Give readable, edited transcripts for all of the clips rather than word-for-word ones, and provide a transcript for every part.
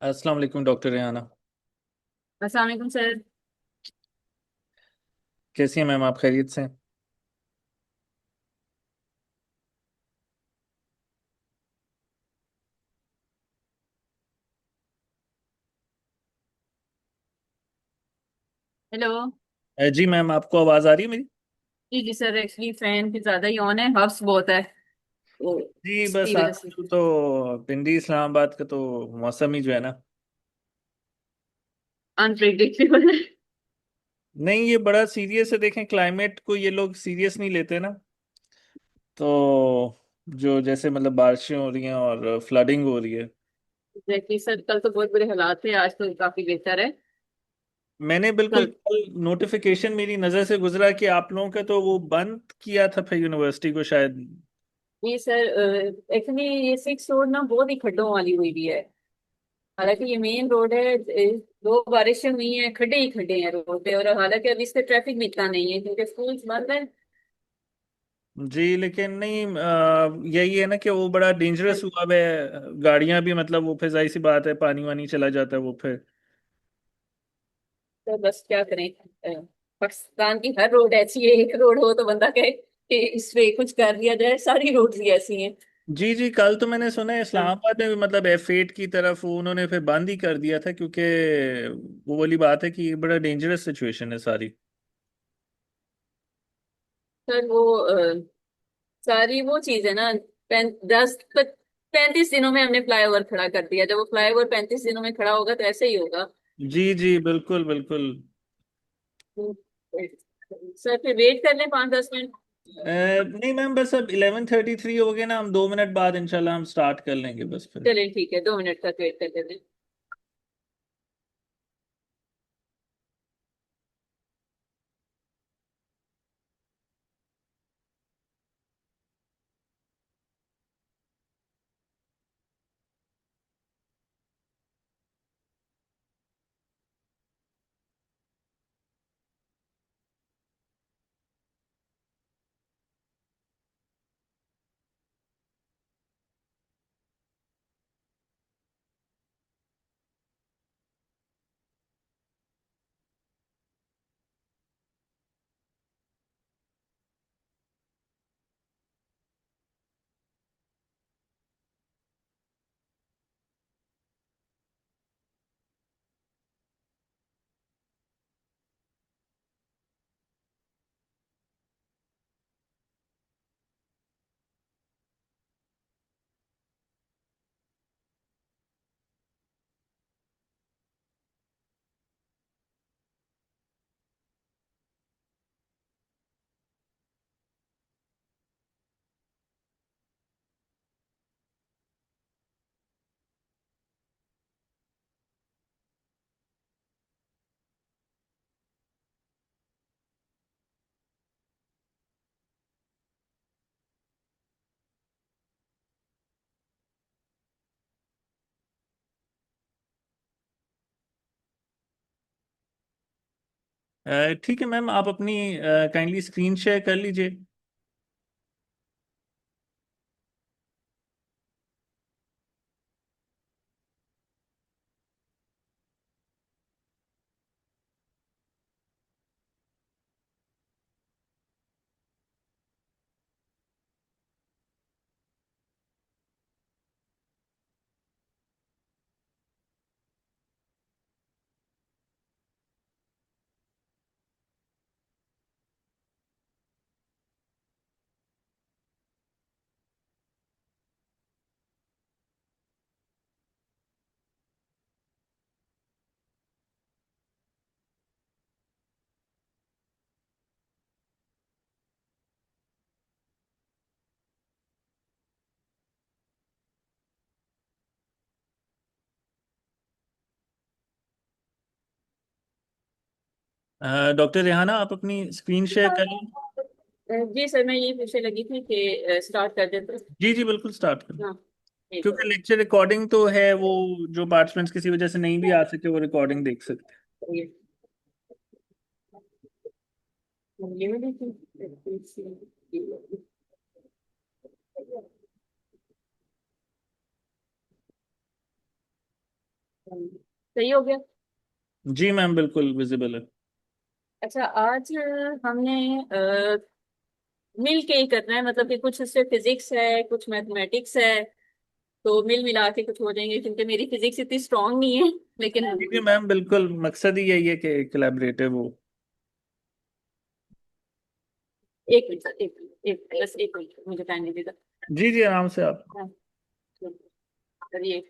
अस्सलाम वालेकुम डॉक्टर रेहाना। अस्सलाम वालेकुम सर। कैसी हैं मैम, आप खैरियत से हैं? हेलो। जी मैम, आपको आवाज़ आ रही है मेरी? जी जी सर, एक्चुअली फैन की ज्यादा ही ऑन है, हव्स बहुत है तो जी बस इसकी वजह से। आजकल तो पिंडी इस्लामाबाद का तो मौसम ही जो है ना। अनप्रिडिक्टेबल है। नहीं, ये बड़ा सीरियस है। देखें, क्लाइमेट को ये लोग सीरियस नहीं लेते ना। तो जो जैसे मतलब बारिशें हो रही हैं और फ्लडिंग हो रही है। एग्जैक्टली सर, कल तो बहुत बुरे हालात थे, आज तो काफी बेहतर है। मैंने बिल्कुल कल। कल नोटिफिकेशन मेरी नज़र से गुजरा कि आप लोगों का तो वो बंद किया था फिर यूनिवर्सिटी को शायद। ये सर एक्चुअली ये 6 रोड ना बहुत ही खड्डों वाली हुई भी है। हालांकि ये मेन रोड है, दो बारिशें हुई हैं, खड्डे ही खड्डे हैं रोड पे, और हालांकि अभी इससे ट्रैफिक भी इतना नहीं है क्योंकि स्कूल बंद है। जी लेकिन नहीं, यही है ना कि वो बड़ा डेंजरस हुआ है। गाड़ियां भी मतलब वो फिर जाहिर सी बात है, पानी वानी चला जाता है वो फिर। तो बस क्या करें। पाकिस्तान की हर रोड ऐसी है, एक रोड हो तो बंदा कहे कि इस पे कुछ कर लिया जाए, सारी रोड्स ही ऐसी हैं। जी जी, कल तो मैंने सुना है हाँ, इस्लामाबाद में भी मतलब F8 की तरफ वो उन्होंने फिर बंद ही कर दिया था, क्योंकि वो वाली बात है कि ये बड़ा डेंजरस सिचुएशन है सारी। सर वो सारी वो चीज है ना। 35 दिनों में हमने फ्लाईओवर खड़ा कर दिया, जब वो फ्लाईओवर 35 दिनों में खड़ा होगा तो ऐसे ही होगा। जी जी, बिल्कुल बिल्कुल। हम्म, सर फिर वेट कर लें 5-10 मिनट। नहीं मैम, बस अब 11:33 हो गए ना, हम 2 मिनट बाद इंशाल्लाह हम स्टार्ट कर लेंगे बस फिर। चलिए ठीक है, 2 मिनट तक वेट कर लेते हैं। ठीक है मैम, आप अपनी काइंडली स्क्रीन शेयर कर लीजिए। डॉक्टर रेहाना, आप अपनी स्क्रीन शेयर कर लें। जी सर, मैं ये पूछने लगी थी कि स्टार्ट कर देते। जी जी, बिल्कुल स्टार्ट करें। हाँ, ठीक है। क्योंकि लेक्चर रिकॉर्डिंग तो है, वो जो पार्टिसिपेंट्स किसी वजह से नहीं भी आ सके वो रिकॉर्डिंग देख सकते हैं। ये ये भी देखिए। सही हो गया। जी मैम, बिल्कुल विजिबल है। अच्छा, आज हमने मिल के ही करना है, मतलब कि कुछ उससे फिजिक्स है कुछ मैथमेटिक्स है, तो मिल मिला के कुछ हो जाएंगे, क्योंकि मेरी फिजिक्स इतनी स्ट्रांग नहीं है लेकिन। जी जी मैम, बिल्कुल मकसद ही यही है कि कोलैबोरेटिव हो। एक मिनट सर, एक मिनट, एक बस एक मिनट मुझे टाइम दीजिएगा। जी जी, आराम से आप। हाँ, सर ये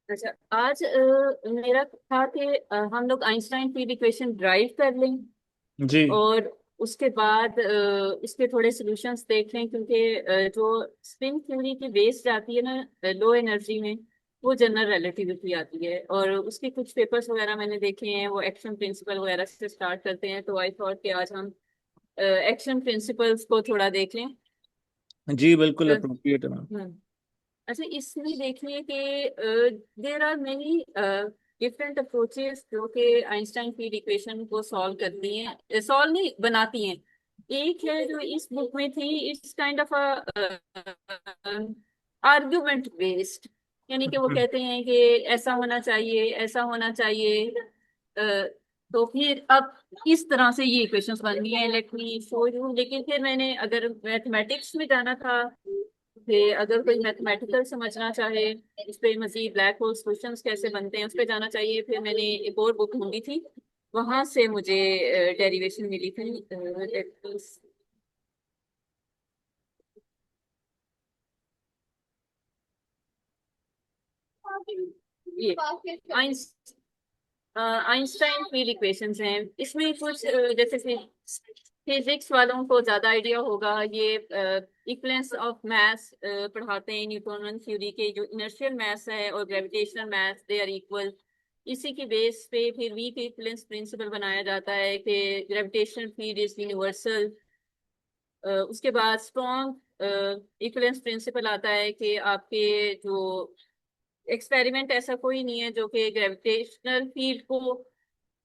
अच्छा, आज मेरा था कि हम लोग आइंस्टाइन फील्ड इक्वेशन ड्राइव कर लें, जी और उसके बाद इसके थोड़े सॉल्यूशंस देख लें, क्योंकि जो स्ट्रिंग थ्योरी की बेस जाती है ना लो एनर्जी में, वो जनरल रिलेटिविटी आती है, और उसके कुछ पेपर्स वगैरह मैंने देखे हैं, वो एक्शन प्रिंसिपल वगैरह से स्टार्ट करते हैं, तो आई थॉट कि आज हम एक्शन प्रिंसिपल्स को थोड़ा देख लें। जी, बिल्कुल तो, अप्रोप्रिएट है मैम। अच्छा, इसमें देखिए कि there are many different approaches जो कि आइंस्टाइन फील्ड इक्वेशन को सॉल्व करती हैं, सॉल्व नहीं बनाती हैं। एक है जो इस बुक में थी, it's kind of argument based, यानी कि वो हम्म। कहते हैं कि ऐसा होना चाहिए, ऐसा होना चाहिए। तो फिर अब इस तरह से ये इक्वेशंस बन गई हैं, लेट मी शो यू। लेकिन फिर मैंने अगर मैथमेटिक्स में जाना था, फिर अगर कोई मैथमेटिकल समझना चाहे, इस पे मजीद ब्लैक होल क्वेश्चंस कैसे बनते हैं उस पे जाना चाहिए, फिर मैंने एक और बुक ढूंढी थी, वहां से मुझे डेरिवेशन मिली थी। ये आइंस्टाइन फील्ड इक्वेशंस हैं। इसमें कुछ जैसे फिजिक्स वालों को ज्यादा आइडिया होगा, ये इक्वलेंस ऑफ मास पढ़ाते हैं, न्यूटोनियन थ्योरी के जो इनर्शियल मास है और gravitational mass they are equal. इसी की बेस पे फिर वीक इक्वलेंस प्रिंसिपल बनाया जाता है कि ग्रेविटेशनल फील्ड इज यूनिवर्सल। उसके बाद स्ट्रॉन्ग इक्वलेंस प्रिंसिपल आता है कि आपके जो एक्सपेरिमेंट ऐसा कोई नहीं है जो कि ग्रेविटेशनल फील्ड को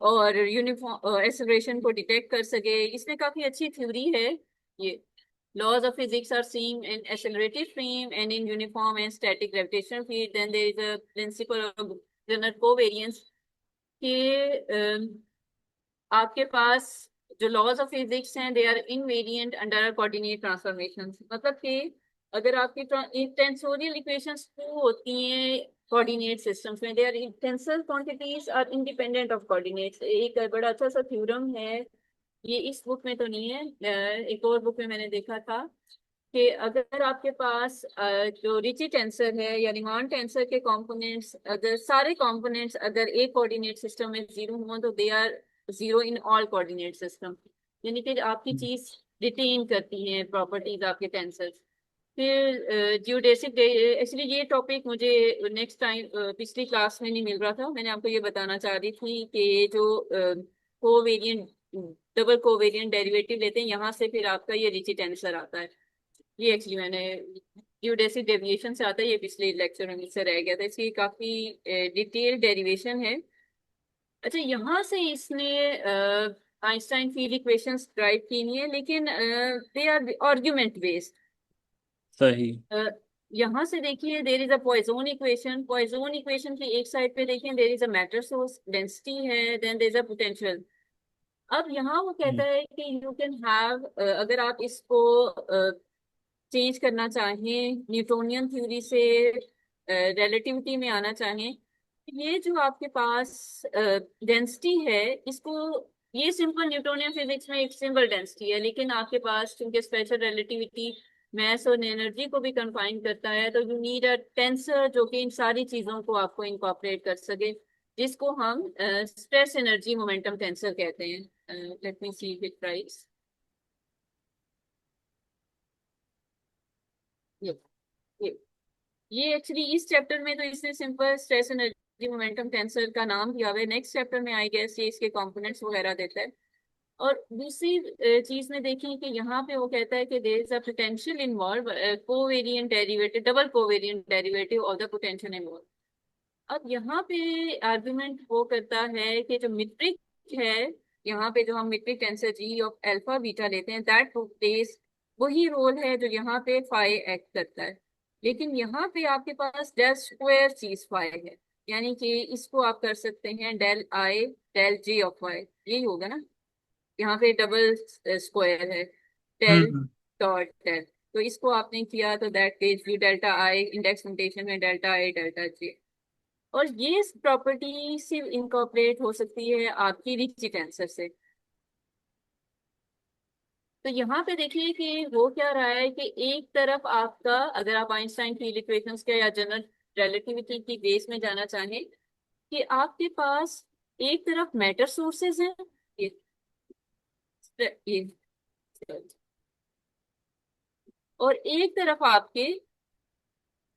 और यूनिफॉर्म एक्सेलरेशन को डिटेक्ट कर सके। इसमें काफी अच्छी थ्योरी है ये। laws of physics are seen in accelerated frame and in uniform and static gravitational field, then there is a principle of general covariance कि आपके पास जो लॉज ऑफ फिजिक्स हैं they are invariant under coordinate transformation, मतलब कि अगर आपकी टेंसोरियल equations true होती हैं कोऑर्डिनेट सिस्टम्स में, they are tensor quantities are independent of coordinates. एक बड़ा अच्छा सा थ्योरम है, ये इस बुक में तो नहीं है, एक और बुक में मैंने देखा था कि अगर आपके पास जो रिची टेंसर है या रिमान टेंसर के कंपोनेंट्स, अगर सारे कंपोनेंट्स अगर एक कोऑर्डिनेट सिस्टम में जीरो हुआ, तो they are zero in all coordinate system, यानी कि आपकी चीज रिटेन करती हैं प्रॉपर्टीज आपके टेंसर। फिर जियोडेसिक, एक्चुअली ये टॉपिक मुझे नेक्स्ट टाइम पिछली क्लास में नहीं मिल रहा था, मैंने आपको ये बताना चाह रही थी कि जो कोवेरिएंट डबल कोवेरिएंट डेरिवेटिव लेते हैं, यहाँ से फिर आपका ये रिची टेंसर आता है। ये एक्चुअली मैंने जियोडेसिक डेविएशन से आता है, ये पिछले लेक्चर में मुझसे रह गया था, इसकी काफी डिटेल डेरिवेशन है। अच्छा, यहाँ से इसने आइंस्टाइन फील्ड इक्वेशंस ड्राइव की नहीं है, लेकिन दे आर आर्ग्यूमेंट बेस्ड। सही। यहाँ से देखिए there is a Poisson equation, Poisson equation की एक साइड पे देखिए there is a matter source, density है, then there is a potential. अब यहाँ वो कहता हम्म। है कि यू कैन हैव, अगर आप इसको चेंज करना चाहें, न्यूटोनियन थ्योरी से रिलेटिविटी में आना चाहें, ये जो आपके पास डेंसिटी है, इसको, ये सिंपल न्यूटोनियन फिजिक्स में एक सिंपल डेंसिटी है, लेकिन आपके पास क्योंकि स्पेशल रिलेटिविटी मैस और एनर्जी को भी कंफाइन करता है, तो यू नीड अ टेंसर जो कि इन सारी चीजों को आपको इनकॉर्पोरेट कर सके, जिसको हम स्ट्रेस एनर्जी मोमेंटम टेंसर कहते हैं। Let me see it right. ये ये ये एक्चुअली इस चैप्टर में तो इसने simple stress energy momentum tensor का नाम दिया हुआ है, नेक्स्ट चैप्टर में आई गेस ये इसके कंपोनेंट्स वगैरह देता है। और दूसरी चीज में देखें कि यहाँ पे वो कहता है कि there is a potential involve, covariant derivative, double covariant derivative of the potential involve. अब यहाँ पे आर्गुमेंट वो करता है कि जो मीट्रिक है, यहाँ पे जो हम metric tensor g of alpha beta लेते हैं, दैट प्लेस वही रोल है जो यहाँ पे फाई एक्ट करता है, लेकिन यहाँ पे आपके पास डेल स्क्वायर चीज फाई है, यानी कि इसको आप कर सकते हैं del i del j of y, यही होगा ना, यहाँ पे डबल स्क्वायर है, डेल हम्म। डॉट डेल, तो इसको आपने किया तो that gives you delta i, index notation में डेल्टा आई डेल्टा जे। और ये प्रॉपर्टी सिर्फ इनकॉर्पोरेट हो सकती है आपकी रिची टेंसर से। तो यहाँ पे देखिए कि वो क्या रहा है कि एक तरफ आपका, अगर आप आइंस्टाइन फील्ड इक्वेशंस के या जनरल रिलेटिविटी की बेस में जाना चाहें, कि आपके पास एक तरफ मैटर सोर्सेज हैं, ये ये और एक तरफ आपके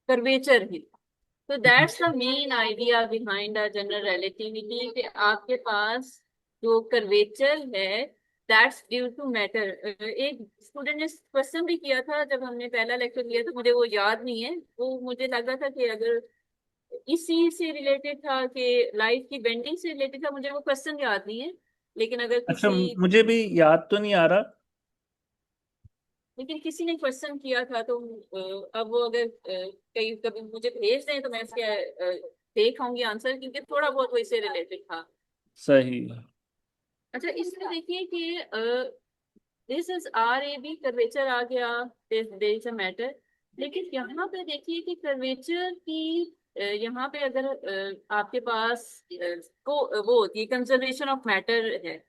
कर्वेचर है। तो that's the main idea behind the general relativity, कि आपके पास जो कर्वेचर है दैट्स ड्यू टू मैटर। एक स्टूडेंट ने क्वेश्चन भी किया था जब हमने पहला लेक्चर लिया था, मुझे वो याद नहीं है, वो मुझे लगा था कि अगर इसी से रिलेटेड था कि लाइफ की बेंडिंग से रिलेटेड था, मुझे वो क्वेश्चन याद नहीं है, लेकिन अगर अच्छा, किसी, मुझे भी याद तो नहीं आ रहा। लेकिन किसी ने क्वेश्चन किया था तो अब वो अगर कहीं कभी मुझे भेज दें तो मैं इसके देख आऊंगी आंसर, क्योंकि थोड़ा बहुत वो इससे रिलेटेड था। सही। अच्छा, इसमें देखिए कि this is R A B, curvature आ गया, देयर इज अ मैटर, लेकिन यहाँ पे देखिए कि कर्वेचर की यहाँ पे अगर आपके पास को वो होती है कंजर्वेशन ऑफ मैटर है,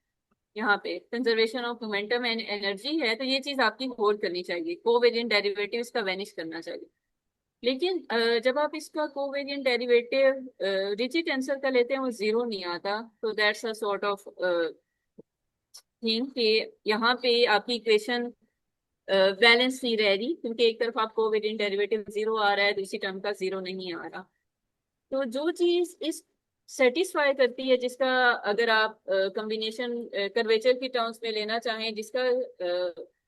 यहाँ पे conservation of momentum and energy है, तो ये चीज आपकी होल्ड करनी चाहिए, कोवेरिएंट डेरिवेटिव इसका वेनिश करना चाहिए। लेकिन जब आप इसका कोवेरिएंट डेरिवेटिव रिची टेंसर का लेते हैं, वो जीरो नहीं आता, तो that's a sort of thing कि यहाँ पे आपकी इक्वेशन बैलेंस नहीं रह रही, क्योंकि एक तरफ आपको कोवेरिएंट डेरिवेटिव जीरो आ रहा है, दूसरी टर्म का जीरो नहीं आ रहा। तो जो चीज इस सेटिस्फाई करती है, जिसका अगर आप कॉम्बिनेशन कर्वेचर की टर्म्स में लेना चाहें, जिसका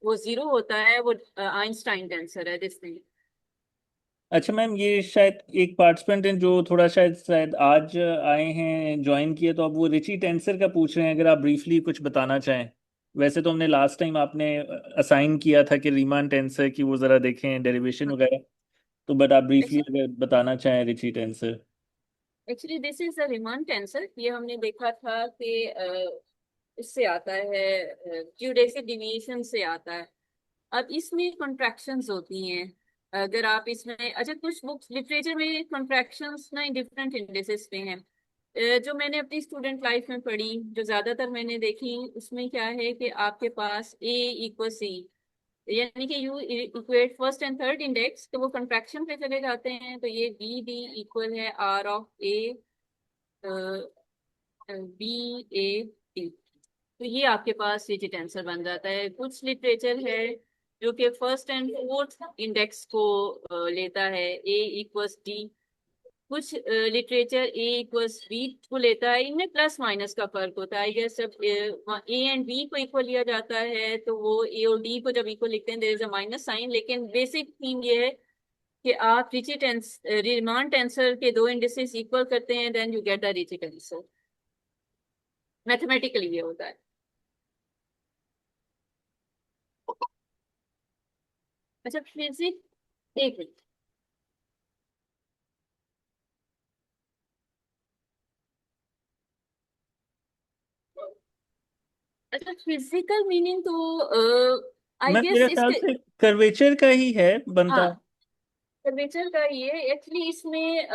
वो जीरो होता है, वो आइंस्टाइन टेंसर है जिसमें। अच्छा मैम, ये शायद एक पार्टिसिपेंट हैं जो थोड़ा शायद आज आए हैं, ज्वाइन किए, तो अब वो रिची टेंसर का पूछ रहे हैं, अगर आप ब्रीफली कुछ बताना चाहें। वैसे तो हमने लास्ट टाइम आपने असाइन किया था कि रीमान टेंसर की वो ज़रा देखें डेरिवेशन वगैरह, तो बट आप ब्रीफली अगर बताना चाहें Ricci tensor. Actually this is a Riemann tensor, ये हमने देखा था कि इससे आता है, क्यूडेसिक डिविएशन से आता है। अब इसमें कॉन्ट्रैक्शंस होती हैं, अगर आप इसमें, अच्छा कुछ बुक्स लिटरेचर में कॉन्ट्रैक्शंस ना डिफरेंट इंडेक्सेस पे हैं। जो मैंने अपनी स्टूडेंट लाइफ में पढ़ी, जो ज्यादातर मैंने देखी, उसमें क्या है कि आपके पास ए इक्वल सी, यानी कि you equate first and third index, तो वो कॉन्ट्रैक्शन पे चले जाते हैं, तो ये बी डी इक्वल है R of a b a d, तो ये आपके पास डिजिट आंसर बन जाता है। कुछ लिटरेचर है जो कि फर्स्ट एंड फोर्थ इंडेक्स को लेता है, ए इक्वल्स डी। कुछ लिटरेचर ए इक्वल्स बी को लेता है, इनमें प्लस माइनस का फर्क होता है। ये सब ए एंड बी को इक्वल लिया जाता है, तो वो ए और डी को जब इक्वल लिखते हैं there is a minus sign, लेकिन बेसिक थीम ये है कि आप रिची टेंस रिमान टेंसर के दो इंडिसेस इक्वल करते हैं, then you get the Ricci tensor, mathematically ये होता है। अच्छा फिजिक्स, एक मिनट, अच्छा, फिजिकल मीनिंग तो आई मैं गेस मेरे ख्याल इसके, से कर्वेचर का ही है बनता। हाँ, कर्वेचर का ये एक्चुअली इसमें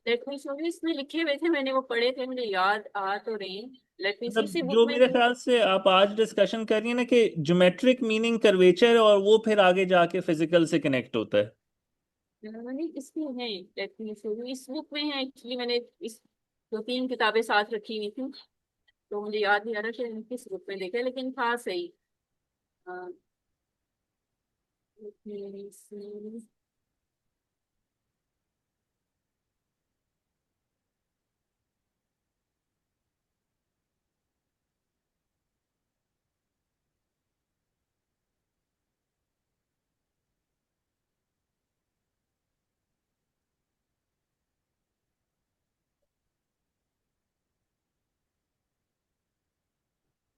लेट मी शो यू, इसमें लिखे हुए थे, मैंने वो पढ़े थे, मुझे याद आ तो रही। लेट मी सी, मतलब इसी बुक जो में मेरे ख्याल से आप आज डिस्कशन कर रही है ना कि ज्योमेट्रिक मीनिंग कर्वेचर, और वो फिर आगे जाके फिजिकल से कनेक्ट होता है। मैंने इसमें है, लेट मी शो यू, इस बुक में है एक्चुअली, मैंने इस दो तीन किताबें साथ रखी हुई थी, तो मुझे याद नहीं आ रहा कि मैंने किस बुक में देखा है, लेकिन था सही। अ, let me see।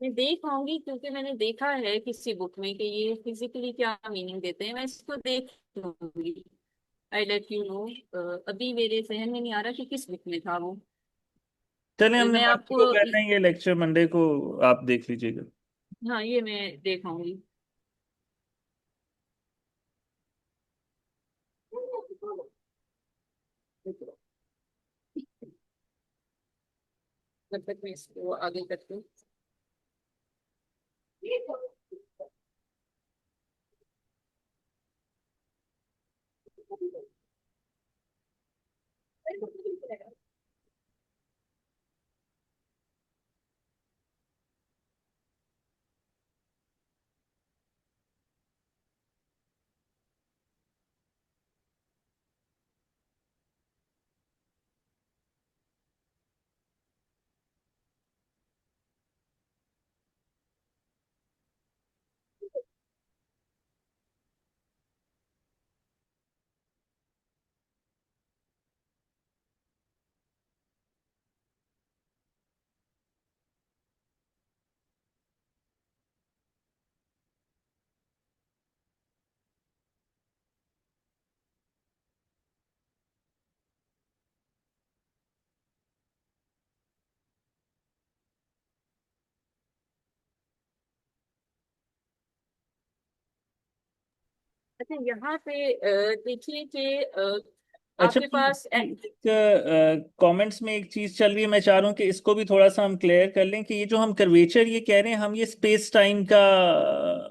मैं देख पाऊंगी क्योंकि मैंने देखा है किसी बुक में कि ये फिजिकली क्या मीनिंग देते हैं, मैं इसको देख लूंगी। I let you know. अभी मेरे जहन में नहीं आ रहा कि किस बुक में था वो। चले, हमने मैं मंडे आपको को करना है ये लेक्चर, मंडे को आप देख लीजिएगा। हाँ, ये मैं देख आऊंगी। जब तक मैं इसको आगे करती हूँ। अच्छा, यहाँ पे देखिए कि अच्छा, आपके पास एक कमेंट्स में एक चीज चल रही है, मैं चाह रहा हूँ कि इसको भी थोड़ा सा हम क्लियर कर लें कि ये जो हम कर्वेचर ये कह रहे हैं, हम ये स्पेस टाइम का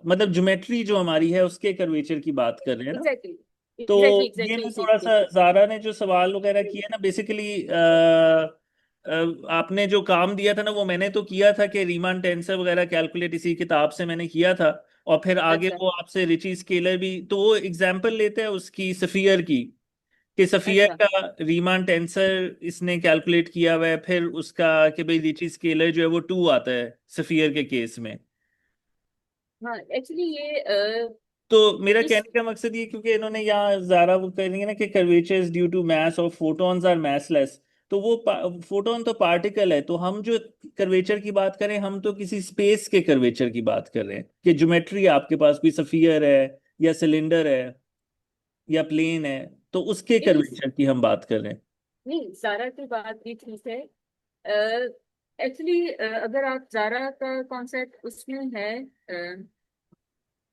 मतलब ज्योमेट्री जो हमारी है उसके कर्वेचर की बात कर रहे हैं ना। एग्जैक्टली तो एग्जैक्टली ये एग्जैक्टली मैं उसी थोड़ा के। सा, जारा ने जो सवाल वगैरह किया ना बेसिकली, आपने जो काम दिया था ना वो मैंने तो किया था कि रीमान टेंसर वगैरह कैलकुलेट इसी किताब से मैंने किया था। और फिर आगे अच्छा वो आपसे रिची स्केलर भी, तो वो एग्जाम्पल लेते हैं उसकी सफियर की, कि सफियर अच्छा। का रीमान टेंसर इसने कैलकुलेट किया हुआ है, फिर उसका कि भाई रिची स्केलर जो है वो 2 आता है सफियर के केस में। हाँ, एक्चुअली ये तो मेरा इस कहने का मकसद ये, क्योंकि इन्होंने यहाँ ज़ारा वो करेंगे ना कि कर्वेचर्स ड्यू टू मास और फोटॉन्स आर मासलेस, तो वो फोटोन तो पार्टिकल है, तो हम जो कर्वेचर की बात करें हम तो किसी स्पेस के कर्वेचर की बात कर रहे हैं कि ज्योमेट्री आपके पास कोई सफियर है या सिलेंडर है या प्लेन है, तो उसके नहीं कर्वेचर की हम बात कर रहे हैं। नहीं, जारा की बात भी ठीक है। एक्चुअली अगर आप जारा का कॉन्सेप्ट उसमें है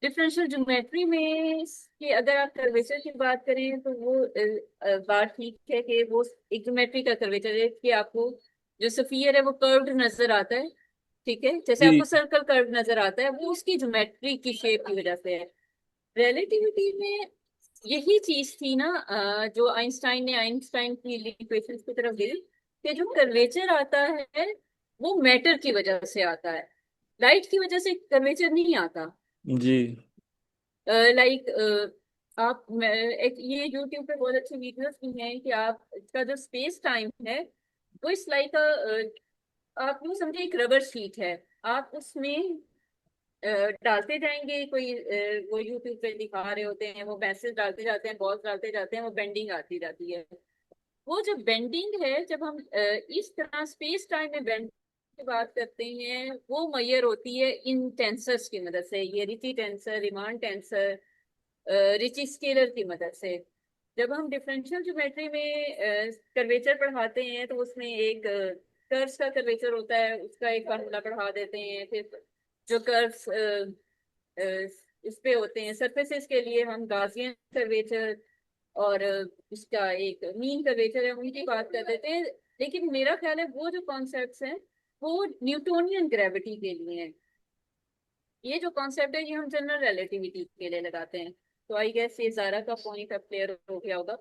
डिफरेंशियल ज्योमेट्री में, कि अगर आप कर्वेचर की बात करें तो वो बात ठीक है कि वो एक ज्योमेट्री का कर्वेचर है कि आपको जो सफियर है वो कर्व्ड नजर आता है। ठीक है, जैसे जी आपको सर्कल कर्व नजर आता है, वो उसकी ज्योमेट्री की शेप की वजह से है। रिलेटिविटी में यही चीज थी ना, जो आइंस्टाइन की इक्वेशंस की तरफ गई, कि जो कर्वेचर आता है वो मैटर की वजह से आता है, लाइट की वजह से कर्वेचर नहीं आता। जी लाइक एक ये यूट्यूब पे बहुत अच्छी वीडियोस भी हैं कि आप इसका जो स्पेस टाइम है वो इस लाइक आप यूँ समझिए एक रबर शीट है, आप उसमें डालते जाएंगे कोई वो यूट्यूब पे दिखा रहे होते हैं, वो मैसेज डालते जाते हैं, बॉल्स डालते जाते हैं, वो बेंडिंग आती जाती है। वो जो बेंडिंग है, जब हम इस तरह स्पेस टाइम में बेंडिंग की बात करते हैं, वो मैयर होती है इन टेंसर्स की मदद से, ये Ricci tensor, Riemann tensor, Ricci scalar की मदद से। जब हम डिफरेंशियल ज्योमेट्री में कर्वेचर पढ़ाते हैं तो उसमें एक कर्व्स का कर्वेचर होता है उसका एक फार्मूला बढ़ा देते हैं, फिर जो कर्व्स इस पे होते हैं सरफेसेस के लिए हम गाउसियन कर्वेचर और इसका एक मीन कर्वेचर है उनकी बात कर देते हैं। लेकिन मेरा ख्याल है वो जो कॉन्सेप्ट्स हैं वो न्यूटोनियन ग्रेविटी के लिए हैं। ये जो कॉन्सेप्ट है ये हम जनरल रिलेटिविटी के लिए लगाते हैं। तो आई गेस ये ज़ारा का पॉइंट अब क्लियर हो गया होगा।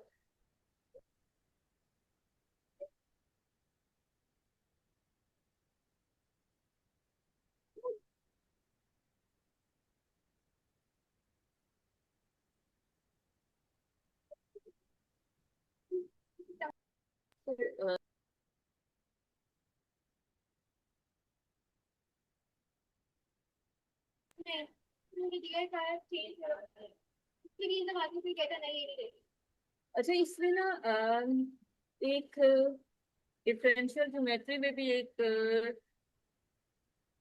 अच्छा इसमें ना एक डिफरेंशियल ज्योमेट्री में भी एक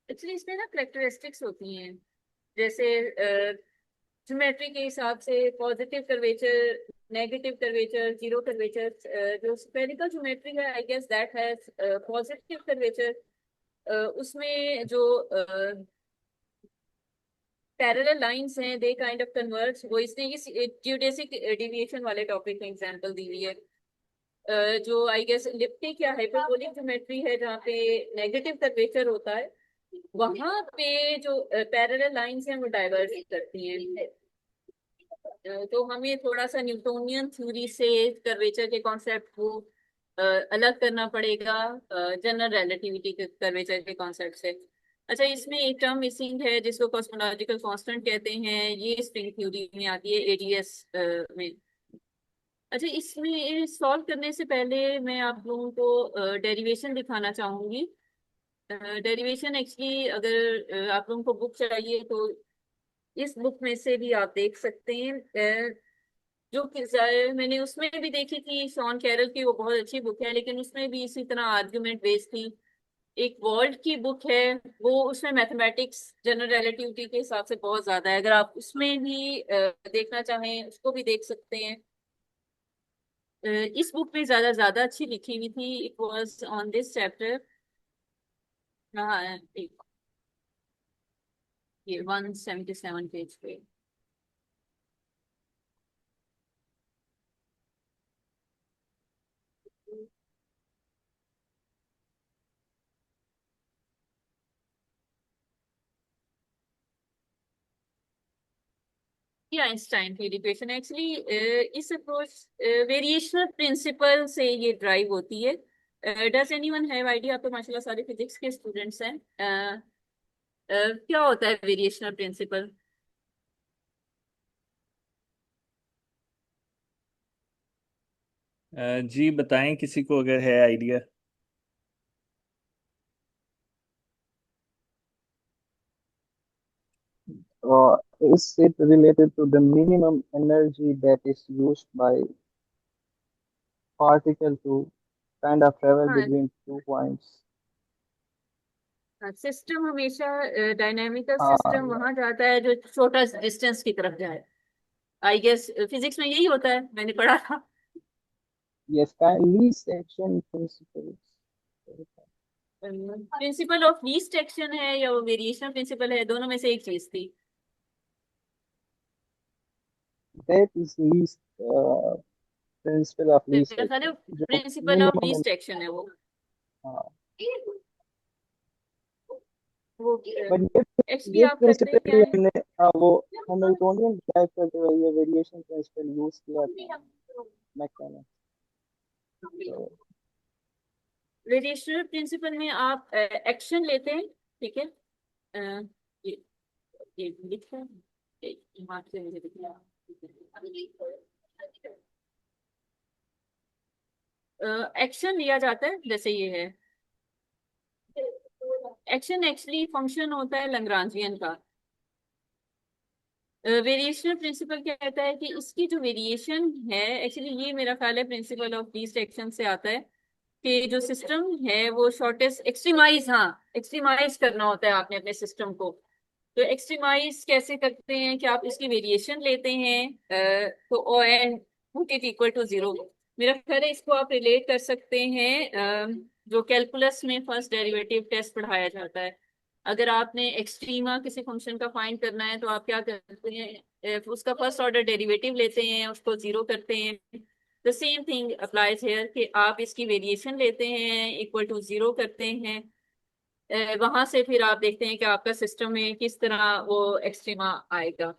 एक्चुअली इसमें ना करेक्टरिस्टिक्स होती हैं। जैसे ज्योमेट्री के हिसाब से positive curvature, negative curvature, zero curvature. जो स्फेरिकल ज्योमेट्री है I guess that has positive curvature. उसमें जो पैरेलल लाइंस हैं दे काइंड ऑफ कन्वर्ज। वो इसने इस जियोडेसिक डेविएशन वाले टॉपिक में एग्जांपल दी हुई है। जो आई गेस इलिप्टिक या हाइपरबोलिक ज्योमेट्री है जहाँ पे नेगेटिव कर्वेचर होता है वहां पे जो पैरेलल लाइंस हैं वो डाइवर्ज करती हैं। तो हमें थोड़ा सा न्यूटोनियन थ्योरी से कर्वेचर के कॉन्सेप्ट को अलग करना पड़ेगा जनरल रिलेटिविटी के कर्वेचर के कॉन्सेप्ट से। अच्छा इसमें एक टर्म मिसिंग है जिसको कॉस्मोलॉजिकल कांस्टेंट कहते हैं, ये स्ट्रिंग थ्योरी में आती है एडीएस में। अच्छा इसमें सॉल्व करने से पहले मैं आप लोगों को डेरिवेशन दिखाना चाहूंगी। डेरिवेशन एक्चुअली अगर आप लोगों को बुक चाहिए तो इस बुक में से भी आप देख सकते हैं। जो कि मैंने उसमें भी देखी थी शॉन कैरल की, वो बहुत अच्छी बुक है लेकिन उसमें भी इसी तरह आर्ग्यूमेंट बेस्ड थी। एक वर्ल्ड की बुक है वो उसमें मैथमेटिक्स जनरल रिलेटिविटी के हिसाब से बहुत ज्यादा है, अगर आप उसमें भी देखना चाहें उसको भी देख सकते हैं। इस बुक में ज्यादा ज्यादा अच्छी लिखी हुई थी, it was on this chapter. हाँ एक ये 177 पेज पे। ये आइंस्टाइन की इक्वेशन एक्चुअली इस अप्रोच वेरिएशनल प्रिंसिपल से ये ड्राइव होती है। Does anyone have idea? आप तो माशाल्लाह सारे फिजिक्स के स्टूडेंट्स हैं। क्या होता है वेरिएशनल प्रिंसिपल? जी बताएं किसी को अगर है idea. Uh, is it related to the minimum energy that is used by particle to kind of travel हाँ, between 2 points? सिस्टम हमेशा डायनेमिकल सिस्टम Yeah. वहां जाता है जो छोटा डिस्टेंस की तरफ जाए। आई गेस फिजिक्स में यही होता है, मैंने पढ़ा था। Yes, kind least action principles. Principle of least action है या वो वेरिएशनल प्रिंसिपल है, दोनों में से एक चीज थी। That is least principle of least मेरा ख्याल है action. जो principle of minimum least action है वो। हाँ वो but एक्चुअली ये आप करते प्रिंसिपल क्या भी है? हमने वो हैमिल्टोनियन ड्राइव करते हुए ये वेरिएशन प्रिंसिपल यूज किया था मैकेनिक्स। तो वेरिएशनल प्रिंसिपल में आप एक्शन लेते हैं, ठीक है। ये ये लिखा है, यहाँ से मुझे दिखा। एक्शन लिया जाता है जैसे ये है। एक्शन एक्चुअली फंक्शन होता है लैग्रांजियन का। वेरिएशनल प्रिंसिपल क्या कहता है कि इसकी जो वेरिएशन है, एक्चुअली ये मेरा ख्याल है प्रिंसिपल ऑफ लीस्ट एक्शन से आता है कि जो सिस्टम है वो शॉर्टेस्ट एक्सट्रीमाइज, हाँ एक्सट्रीमाइज करना होता है आपने अपने सिस्टम को। तो एक्सट्रीमाइज कैसे करते हैं कि आप इसकी वेरिएशन लेते हैं तो o n put it equal to zero. मेरा ख्याल है इसको आप रिलेट कर सकते हैं जो कैलकुलस में फर्स्ट डेरिवेटिव टेस्ट पढ़ाया जाता है। अगर आपने एक्सट्रीमा किसी फंक्शन का फाइंड करना है तो आप क्या करते हैं, उसका फर्स्ट ऑर्डर डेरिवेटिव लेते हैं, उसको जीरो करते हैं। The same thing applies here कि आप इसकी वेरिएशन लेते हैं, इक्वल टू जीरो करते हैं। वहां से फिर आप देखते हैं कि आपका सिस्टम में किस तरह वो एक्सट्रीमा आएगा।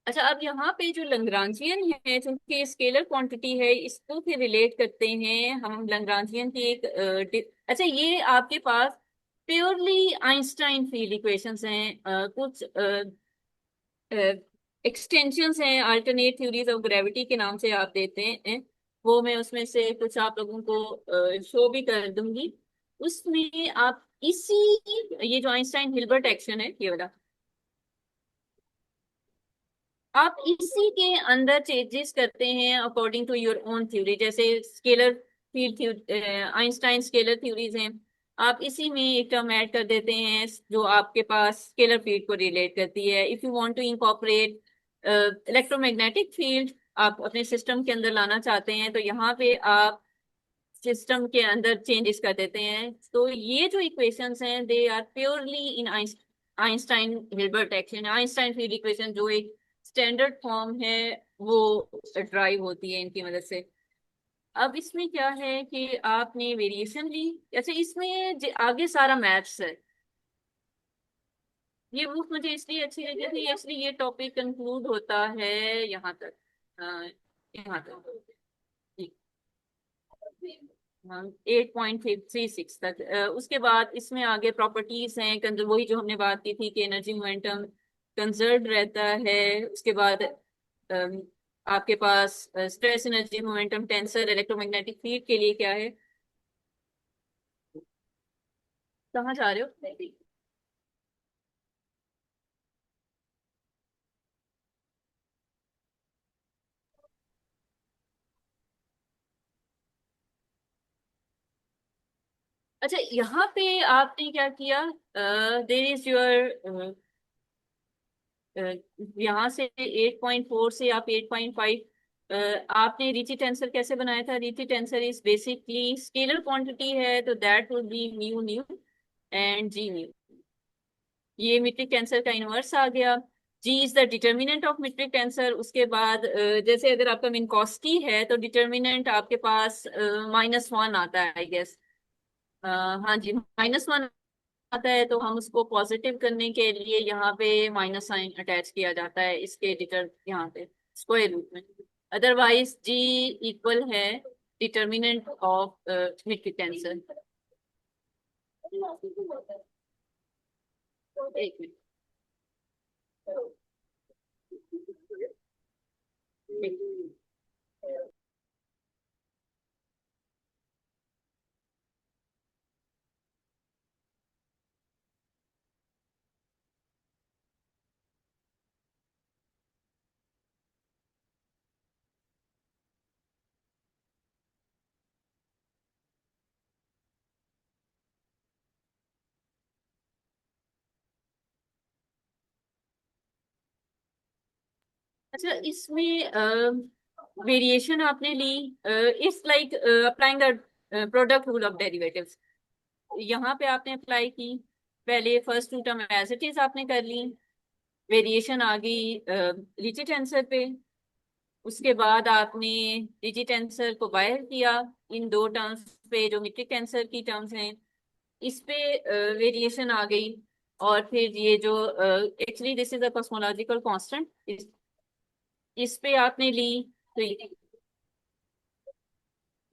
अच्छा, अब यहाँ पे जो लैग्रांजियन है, चूंकि स्केलर क्वांटिटी है, इसको फिर रिलेट करते हैं हम लैग्रांजियन की एक अच्छा, ये आपके पास प्योरली आइंस्टाइन फील्ड इक्वेशंस हैं। कुछ एक्सटेंशंस हैं, अल्टरनेट थ्योरीज ऑफ ग्रेविटी के नाम से आप देते हैं। वो मैं उसमें से कुछ आप लोगों को शो भी कर दूंगी। उसमें आप इसी, ये जो आइंस्टाइन हिल्बर्ट एक्शन है ये वाला, आप इसी के अंदर चेंजेस करते हैं according to your own theory. जैसे scalar field, Einstein scalar theories हैं, आप इसी में एक टर्म ऐड कर देते हैं जो आपके पास स्केलर फील्ड को रिलेट करती है। If you want to incorporate electromagnetic field, आप अपने सिस्टम के अंदर लाना चाहते हैं, तो यहाँ पे आप सिस्टम के अंदर चेंजेस कर देते हैं। तो ये जो इक्वेशंस हैं they are purely in Einstein Hilbert action. Einstein field equation जो एक स्टैंडर्ड फॉर्म है, वो ड्राइव होती है इनकी मदद से। अब इसमें क्या है कि आपने वेरिएशन ली। अच्छा, इसमें आगे सारा मैथ्स है। ये बुक मुझे इसलिए अच्छी लगी थी, इसलिए ये टॉपिक कंक्लूड होता है यहाँ तक। अ, यहाँ तक 8.36 तक। उसके बाद इसमें आगे प्रॉपर्टीज हैं, वही जो हमने बात की थी कि एनर्जी मोमेंटम कंजर्व रहता है। उसके बाद अम, आपके पास stress energy momentum tensor electromagnetic field के लिए क्या है। कहाँ जा रहे हो? अच्छा, यहाँ पे आपने क्या किया, देर इज योर, यहाँ से 8.4 से आप 8.5, आपने रीची टेंसर कैसे बनाया था? Ricci tensor is basically scalar quantity है, तो that would be mu nu and G nu. ये मीट्रिक टेंसर का इनवर्स आ गया। G is the determinant of metric tensor. उसके बाद जैसे अगर आपका मिनकॉस्टी है तो डिटर्मिनेंट आपके पास -1 आता है, आई गेस। हाँ जी, -1 आता है, तो हम उसको पॉजिटिव करने के लिए यहाँ पे माइनस साइन अटैच किया जाता है इसके डिटर यहाँ पे स्क्वायर रूट में। अदरवाइज जी इक्वल है डिटर्मिनेंट ऑफ मीट्रिक टेंसर। एक मिनट। अच्छा, इसमें वेरिएशन आपने ली, it's like applying the product rule of derivatives. यहाँ पे आपने अप्लाई की, पहले first two term as it is आपने कर ली, वेरिएशन आ गई रीची टेंसर पे। उसके बाद आपने रीची टेंसर को बाहर किया इन दो टर्म्स पे जो मीट्रिक टेंसर की टर्म्स हैं, इस पे वेरिएशन आ गई। और फिर ये जो actually this is a cosmological constant, इस पे आपने ली, तो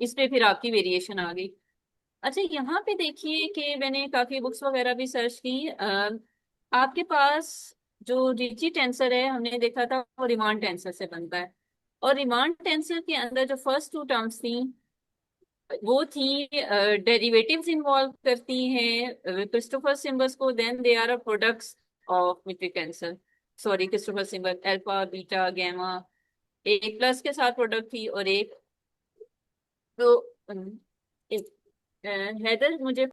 इस पे फिर आपकी वेरिएशन आ गई। अच्छा, यहाँ पे देखिए कि मैंने काफी बुक्स वगैरह भी सर्च की। आपके पास जो रिची टेंसर है, हमने देखा था वो रिमांड टेंसर से बनता है। और रिमांड टेंसर के अंदर जो फर्स्ट टू टर्म्स थी वो थी डेरिवेटिव्स इन्वॉल्व करती हैं क्रिस्टोफर सिम्बल्स को, then they are a products of metric tensor. Sorry, Christoffel symbol alpha beta gamma, एक प्लस के साथ प्रोडक्ट थी और एक, तो एक हैदर मुझे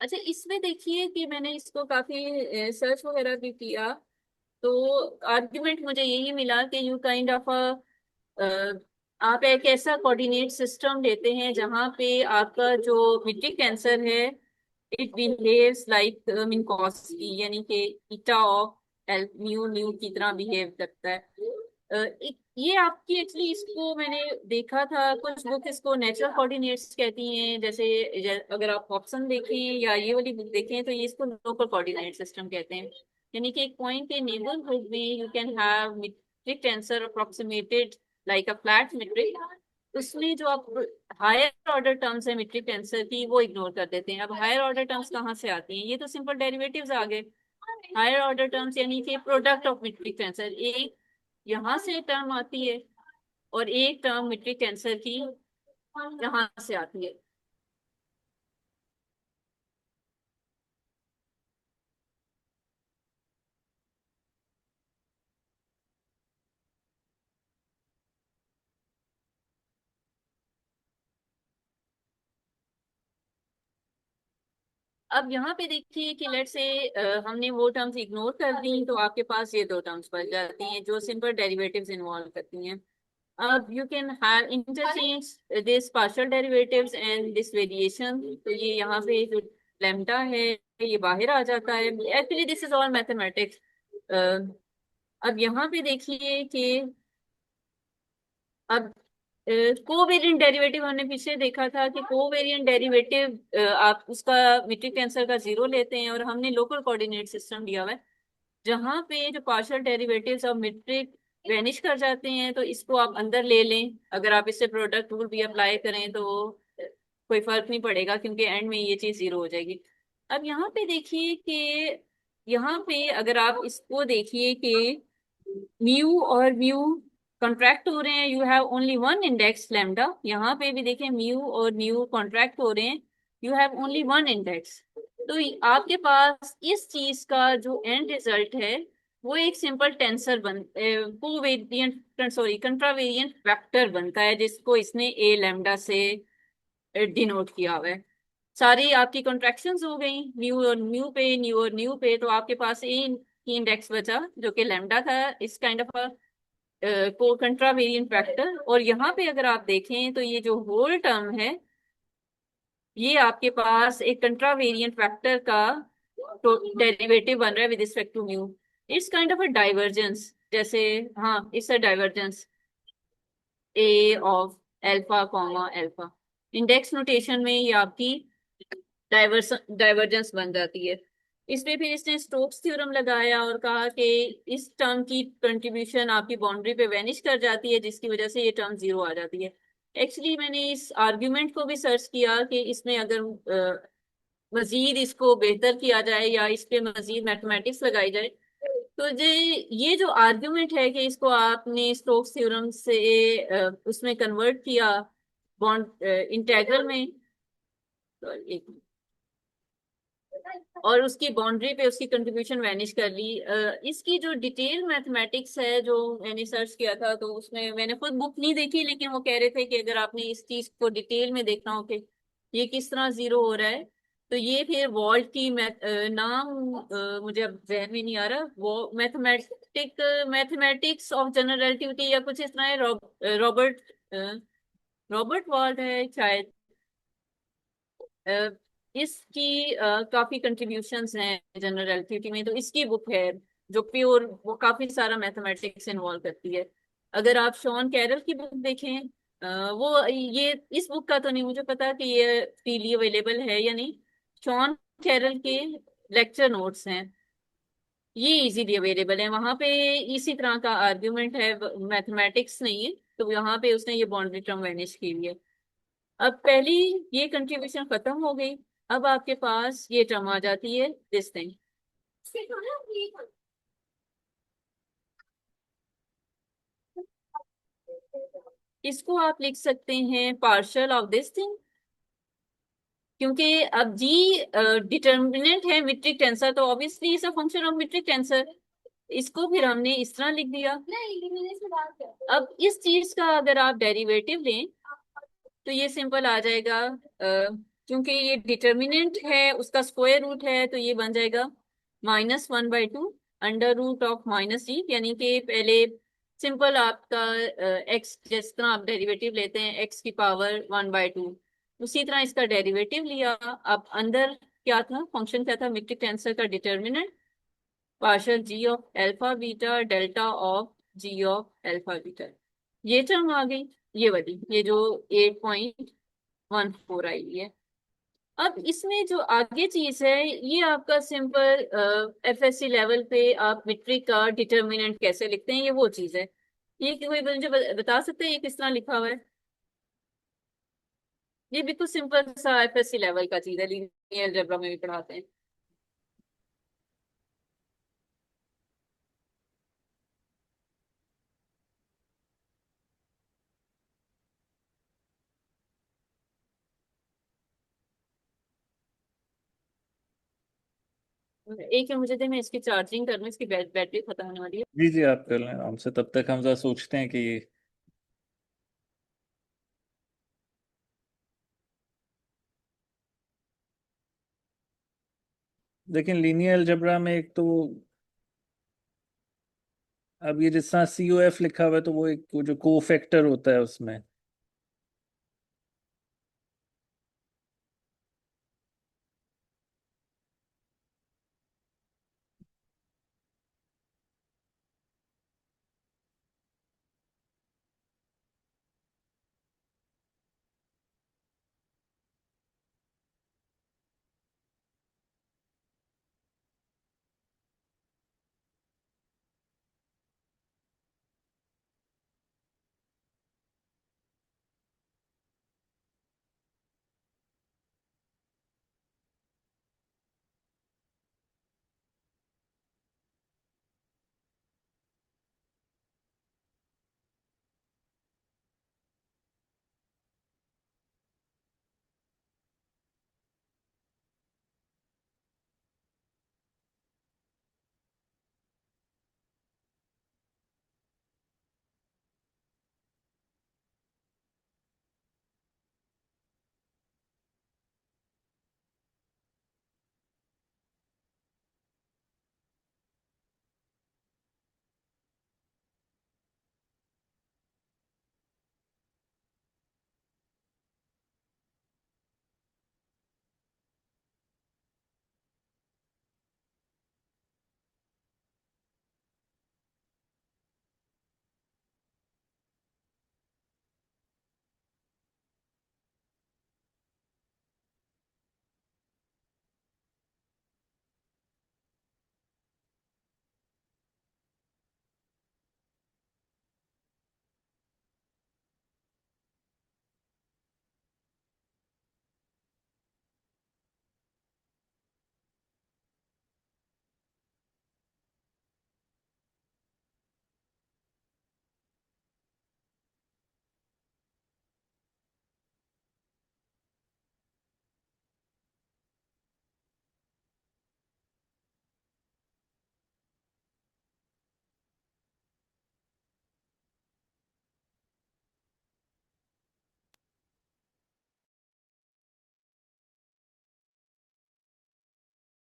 अच्छा, इसमें देखिए कि मैंने इसको काफी सर्च वगैरह भी किया, तो आर्ग्यूमेंट मुझे यही मिला कि यू काइंड ऑफ आप एक ऐसा कोऑर्डिनेट सिस्टम लेते हैं जहां पे आपका जो मीट्रिक टेंसर है it behaves like mean cos की, यानी कि eta of L mu mu की तरह बिहेव करता है। ये आपकी एक्चुअली, इसको मैंने देखा था कुछ बुक इसको नेचुरल कोऑर्डिनेट्स कहती हैं, जैसे अगर आप ऑप्शन देखें या ये वाली बुक देखें तो ये इसको लोकल कोऑर्डिनेट सिस्टम कहते हैं। यानी कि एक पॉइंट के नेबरहुड में you can have metric tensor approximated like a flat metric. उसमें जो आप हायर ऑर्डर टर्म्स है मीट्रिक टेंसर की वो इग्नोर कर देते हैं। अब हायर ऑर्डर टर्म्स कहाँ से आती हैं? ये तो सिंपल डेरिवेटिव्स आ गए। हायर ऑर्डर टर्म्स यानी कि प्रोडक्ट ऑफ मीट्रिक टेंसर, एक यहाँ से टर्म आती है और एक टर्म मीट्रिक टेंसर की यहाँ से आती है। अब यहाँ पे देखिए कि लेट से हमने वो टर्म्स इग्नोर कर दी तो आपके पास ये दो टर्म्स बच जाती हैं जो सिंपल डेरिवेटिव्स इन्वॉल्व करती हैं। अब you can have interchange this partial derivatives and this variation। तो ये यहाँ पे जो lambda है ये बाहर आ जाता है। Actually this is all mathematics. अब यहाँ पे देखिए कि अब कोवेरिएंट डेरिवेटिव हमने पीछे देखा था कि कोवेरिएंट डेरिवेटिव आप उसका मीट्रिक टेंसर का जीरो लेते हैं और हमने लोकल कोऑर्डिनेट सिस्टम दिया हुआ है जहाँ पे जो partial derivatives of metric vanish कर जाते हैं, तो इसको आप अंदर ले लें। अगर आप इससे प्रोडक्ट रूल भी अप्लाई करें तो कोई फर्क नहीं पड़ेगा क्योंकि एंड में ये चीज जीरो हो जाएगी। अब यहाँ पे देखिए कि यहाँ पे अगर आप इसको देखिए कि म्यू और म्यू कॉन्ट्रैक्ट हो रहे हैं, you have only one index lambda. यहाँ पे भी देखें म्यू और म्यू कॉन्ट्रैक्ट हो रहे हैं, you have only one index. तो आपके पास इस चीज का जो एंड रिजल्ट है वो एक सिंपल टेंसर बन कोवेरिएंट सॉरी कंट्रावेरिएंट वेक्टर बनता है जिसको इसने ए लैम्डा से डिनोट किया हुआ है। सारी आपकी कॉन्ट्रैक्शंस हो गई न्यू और न्यू पे, न्यू और न्यू पे, तो आपके पास ए की इंडेक्स बचा जो कि लैम्डा था, इस काइंड ऑफ को कंट्रावेरिएंट वेक्टर। और यहाँ पे अगर आप देखें तो ये जो होल टर्म है ये आपके पास एक कंट्रावेरिएंट वेक्टर का डेरिवेटिव बन रहा है with respect to mu. It's kind of a divergence, जैसे हाँ it's a divergence A of alpha comma alpha. Index notation में ये आपकी डाइवर्जेंस बन जाती है। इसमें फिर इसने स्टोक्स थ्योरम लगाया और कहा कि इस टर्म की कंट्रीब्यूशन आपकी बाउंड्री पे वेनिश कर जाती है जिसकी वजह से ये टर्म जीरो आ जाती है। एक्चुअली मैंने इस आर्ग्यूमेंट को भी सर्च किया कि इसमें अगर मजीद इसको बेहतर किया जाए या इस पे मजीद मैथमेटिक्स लगाई जाए, तो ये जो आर्ग्यूमेंट है कि इसको आपने स्टोक्स थ्योरम से उसमें कन्वर्ट किया बॉन्ड इंटेग्रल में, तो एक और उसकी बाउंड्री पे उसकी कंट्रीब्यूशन वैनिश कर ली। इसकी जो डिटेल मैथमेटिक्स है जो मैंने सर्च किया था तो उसमें मैंने खुद बुक नहीं देखी, लेकिन वो कह रहे थे कि अगर आपने इस चीज को डिटेल में देखना हो कि ये किस तरह जीरो हो रहा है, तो ये फिर वॉल्ट की नाम मुझे अब जहन में नहीं आ रहा, वो मैथमेटिक्स ऑफ जनरल रिलेटिविटी या कुछ इस तरह है। रॉबर्ट रॉबर्ट वॉल्ट है शायद। अ, इसकी काफी कंट्रीब्यूशंस हैं जनरल रिलेटिविटी में, तो इसकी बुक है जो प्योर वो काफी सारा मैथमेटिक्स इन्वॉल्व करती है। अगर आप शॉन कैरल की बुक देखें, वो ये इस बुक का तो नहीं मुझे पता कि ये फ्रीली अवेलेबल है या नहीं। शॉन कैरल के लेक्चर नोट्स हैं, ये इजीली अवेलेबल है वहां पे। इसी तरह का आर्ग्यूमेंट है, मैथमेटिक्स नहीं है, तो यहाँ पे उसने ये बाउंड्री टर्म वैनिश की हुई है। अब पहली ये कंट्रीब्यूशन खत्म हो गई, अब आपके पास ये टर्म आ जाती है दिस थिंग। इसको आप लिख सकते हैं पार्शियल ऑफ दिस थिंग, क्योंकि अब जी डिटर्मिनेंट है मीट्रिक टेंसर, तो obviously is a function of metric tensor. इसको फिर हमने इस तरह लिख दिया। अब इस चीज का अगर आप डेरिवेटिव लें तो ये सिंपल आ जाएगा क्योंकि ये डिटर्मिनेंट है, उसका स्क्वायर रूट है, तो ये बन जाएगा -1/2 अंडर रूट ऑफ -g, यानी कि पहले सिंपल आपका x, जिस तरह आप डेरिवेटिव लेते हैं x की पावर 1/2, उसी तरह इसका डेरिवेटिव लिया। अब अंदर क्या था, फंक्शन क्या था, मैट्रिक्स टेंसर का determinant partial g of alpha beta delta of g of alpha beta, ये टर्म आ गई, ये वाली, ये जो 8.14 आई है। अब इसमें जो आगे चीज है, ये आपका सिंपल एफएससी लेवल पे आप मीट्रिक का डिटर्मिनेंट कैसे लिखते हैं, ये वो चीज है। ये कोई मुझे बता सकते हैं ये किस तरह लिखा हुआ है? ये बिल्कुल सिंपल सा एफएससी लेवल का चीज है, लीनियर अलजेब्रा में भी पढ़ाते हैं। एक है मुझे दे, मैं इसकी चार्जिंग कर लूँ, इसकी बैटरी खत्म होने वाली है। जी जी, आप कर लें आराम से, तब तक हम जरा सोचते हैं कि लेकिन लीनियर अलजेब्रा में एक तो अब ये जिस तरह COF लिखा हुआ है, तो वो एक वो जो को फैक्टर होता है उसमें।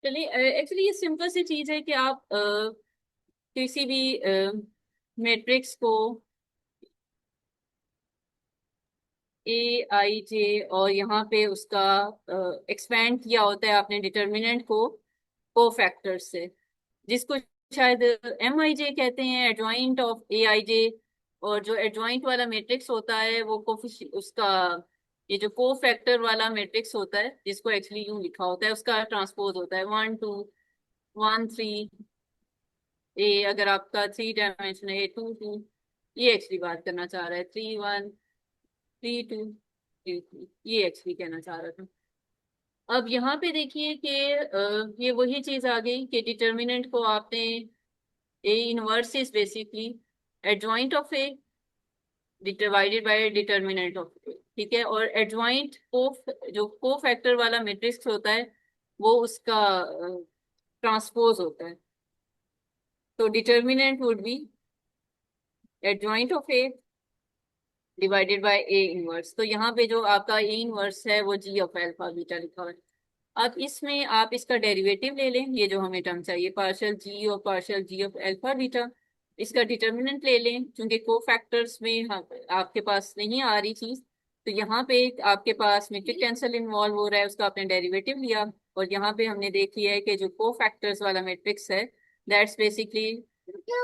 चलिए, एक्चुअली ये सिंपल सी चीज है कि आप किसी भी मैट्रिक्स को AIJ, और यहाँ पे उसका एक्सपेंड किया होता है आपने डिटर्मिनेंट को कोफैक्टर से, जिसको शायद MIJ कहते हैं, एडजॉइंट ऑफ AIJ। और जो एडजॉइंट वाला मैट्रिक्स होता है वो उसका, ये जो कोफैक्टर वाला मैट्रिक्स होता है, जिसको एक्चुअली यूं लिखा होता है, उसका ट्रांसपोज होता है 1 2 1 3 A। अगर आपका 3 डायमेंशन है 2 2, ये एक्चुअली बात करना चाह रहा है 3 1 3 2 3 3, ये एक्चुअली कहना चाह रहा था। अब यहाँ पे देखिए कि ये वही चीज आ गई कि डिटर्मिनेंट को आपने, A inverse is basically adjoint of A divided by determinant of A, ठीक है। और एडजॉइंट को, जो को फैक्टर वाला मैट्रिक्स होता है, वो उसका ट्रांसपोज होता है। तो determinant would be adjoint of A divided bye A inverse. तो यहाँ पे जो आपका ए इनवर्स है वो जी ऑफ अल्फा बीटा लिखा हुआ है। अब इसमें आप इसका डेरिवेटिव ले लें, ये जो हमें टर्म चाहिए partial g of alpha beta. इसका डिटर्मिनेंट ले लें, क्योंकि को फैक्टर्स में आपके पास नहीं आ रही चीज, तो यहाँ पे आपके पास मैट्रिक टेंसर इन्वॉल्व हो रहा है, उसका आपने डेरिवेटिव लिया। और यहाँ पे हमने देख लिया है कि जो को फैक्टर्स वाला मैट्रिक्स है that's basically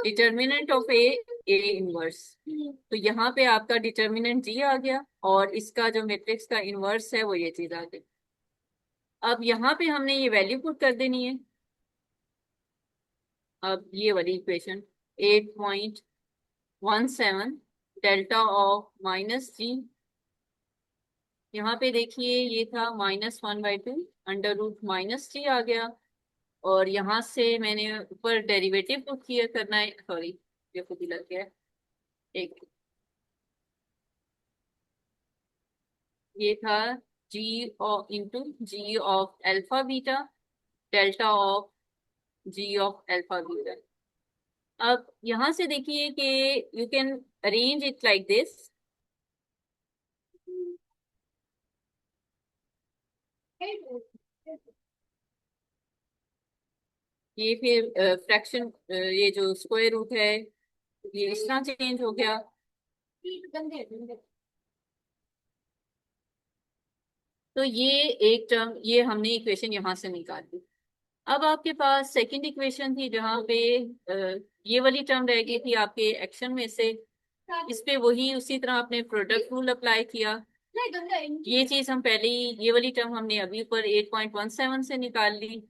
determinant of A inverse. तो यहाँ पे आपका डिटर्मिनेंट जी आ गया और इसका जो मैट्रिक्स का इनवर्स है वो ये चीज आ गई। अब यहाँ पे हमने ये वैल्यू पुट कर देनी है। अब ये वाली इक्वेशन 8.17 डेल्टा ऑफ माइनस जी, यहाँ पे देखिए ये था -1/2 अंडर रूट माइनस जी आ गया। और यहाँ से मैंने ऊपर डेरिवेटिव पुट किया करना है, सॉरी ये खुद ही लग गया है। एक ये था G of into G of alpha beta delta of G of alpha beta. अब यहां से देखिए कि you can arrange it like this. ये फिर फ्रैक्शन, ये जो स्क्वायर रूट है ये इस तरह चेंज हो गया। तो ये एक टर्म, ये हमने इक्वेशन यहां से निकाल दी। अब आपके पास सेकंड इक्वेशन थी जहां पे ये वाली टर्म रह गई थी आपके एक्शन में से। इस पे वही उसी तरह आपने प्रोडक्ट रूल अप्लाई किया। ये चीज हम पहले ही, ये वाली टर्म हमने अभी ऊपर 8.17 से निकाल ली।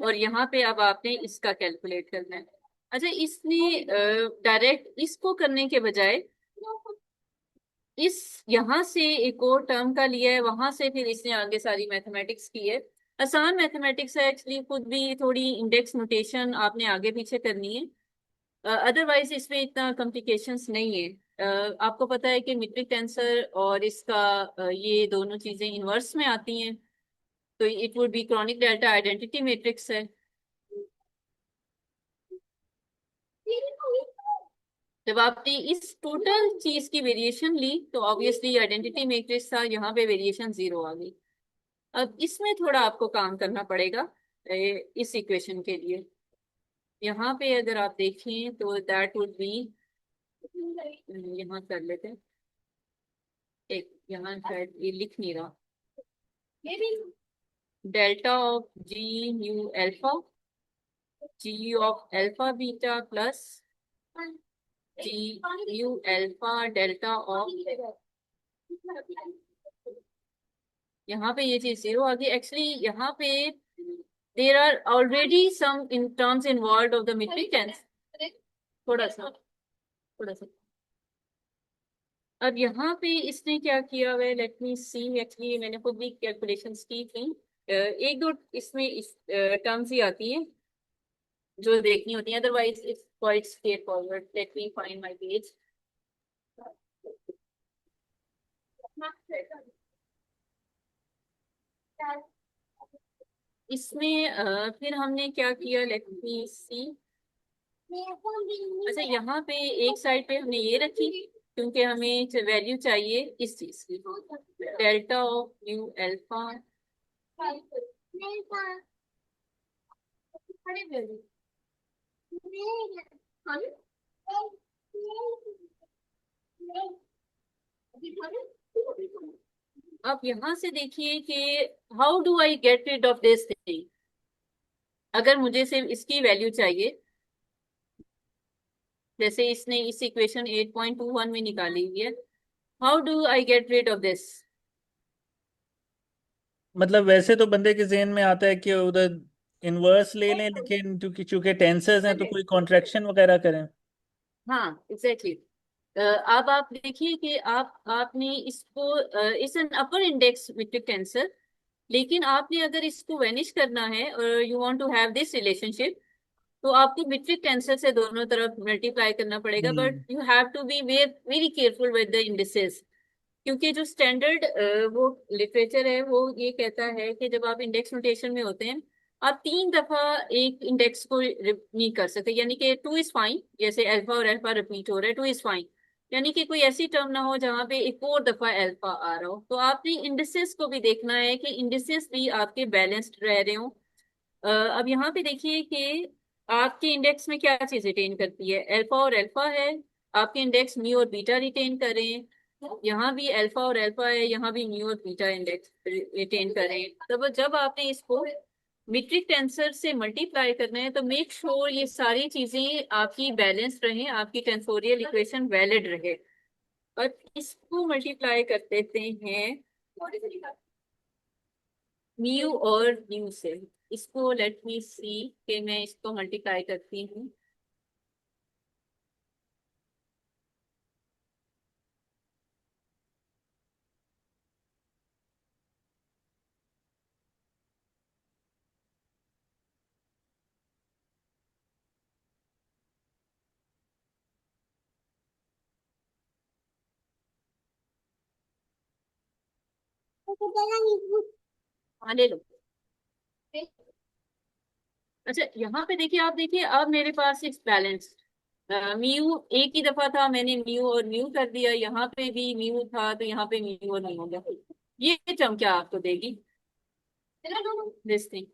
और यहाँ पे अब आपने इसका कैलकुलेट करना है। अच्छा, इसने डायरेक्ट इसको करने के बजाय इस यहाँ से एक और टर्म का लिया है, वहां से फिर इसने आगे सारी मैथमेटिक्स की है। आसान मैथमेटिक्स है एक्चुअली, खुद भी थोड़ी इंडेक्स नोटेशन आपने आगे पीछे करनी है, अदरवाइज इसमें इतना कॉम्प्लिकेशंस नहीं है। आपको पता है कि मीट्रिक टेंसर और इसका ये दोनों चीजें इनवर्स में आती हैं, तो it would be chronic delta identity matrix है। जब आपने इस टोटल चीज की वेरिएशन ली तो ऑब्वियसली आइडेंटिटी मैट्रिक्स था, यहाँ पे वेरिएशन 0 आ गई। अब इसमें थोड़ा आपको काम करना पड़ेगा इस इक्वेशन के लिए। यहाँ पे अगर आप देखें तो दैट वुड बी, यहाँ कर लेते हैं, एक यहाँ शायद ये लिख नहीं रहा, delta of g nu alpha g of alpha beta plus g nu alpha delta of, यहाँ पे ये चीज 0 आ गई। एक्चुअली यहाँ पे there are already some in terms involve of the metric tense, थोड़ा सा। अब यहाँ पे इसने क्या किया हुआ है, लेट मी सी, एक्चुअली मैंने खुद भी कैलकुलेशंस की थी। एक दो इसमें इस टर्म्स ही आती हैं जो देखनी होती है, otherwise it's quite straight forward. Let me find my page. इसमें फिर हमने क्या किया, लेट मी सी। अच्छा, यहाँ पे एक साइड पे हमने ये रखी क्योंकि हमें वैल्यू चाहिए इस चीज की, डेल्टा ऑफ न्यू अल्फा। अब यहाँ से देखिए कि how do I get rid of this thing. अगर मुझे सिर्फ इसकी वैल्यू चाहिए, जैसे इसने इस इक्वेशन 8.21 में निकाली हुई है, how do I get rid of this. मतलब वैसे तो बंदे के जहन में आता है कि उधर इनवर्स ले लें, लेकिन क्योंकि चूंकि टेंसर्स हैं तो कोई कॉन्ट्रैक्शन वगैरह करें। हाँ एग्जैक्टली अब आप देखिए कि आपने इसको इस an upper index metric tensor, लेकिन आपने अगर इसको वेनिश करना है और you want to have this relationship, तो आपको मीट्रिक टेंसर से दोनों तरफ मल्टीप्लाई करना पड़ेगा। But hmm. You have to be very careful with the indices, क्योंकि जो स्टैंडर्ड वो लिटरेचर है वो ये कहता है कि जब आप इंडेक्स नोटेशन में होते हैं आप 3 दफा एक इंडेक्स को नहीं कर सकते, यानी कि 2 इज फाइन, जैसे अल्फा और अल्फा रिपीट हो रहा है 2 इज फाइन, यानी कि कोई ऐसी टर्म ना हो जहां पे एक और दफा अल्फा आ रहा हो। तो आपने इंडिसेस को भी देखना है कि इंडिसेस भी आपके बैलेंस्ड रह रहे हो। अब यहाँ पे देखिए कि आपके इंडेक्स में क्या चीज रिटेन करती है, अल्फा और अल्फा है। आपके इंडेक्स म्यू और बीटा रिटेन करें। यहाँ भी अल्फा और अल्फा है, यहाँ भी म्यू और बीटा इंडेक्स रिटेन करें। तो जब आपने इसको मीट्रिक टेंसर से मल्टीप्लाई करना है तो मेक श्योर ये सारी चीजें आपकी बैलेंस्ड रहे, आपकी टेंसोरियल इक्वेशन वैलिड रहे। और इसको मल्टीप्लाई कर देते हैं म्यू और न्यू से। इसको लेट मी सी कि मैं इसको मल्टीप्लाई करती हूँ। हाँ ले लो। अच्छा यहाँ पे देखिए, आप देखिए अब मेरे पास इस बैलेंस म्यू एक ही दफा था, मैंने म्यू और म्यू कर दिया, यहाँ पे भी म्यू था तो यहाँ पे म्यू और म्यू हो गया। ये टर्म क्या आपको देगी दिस थिंग?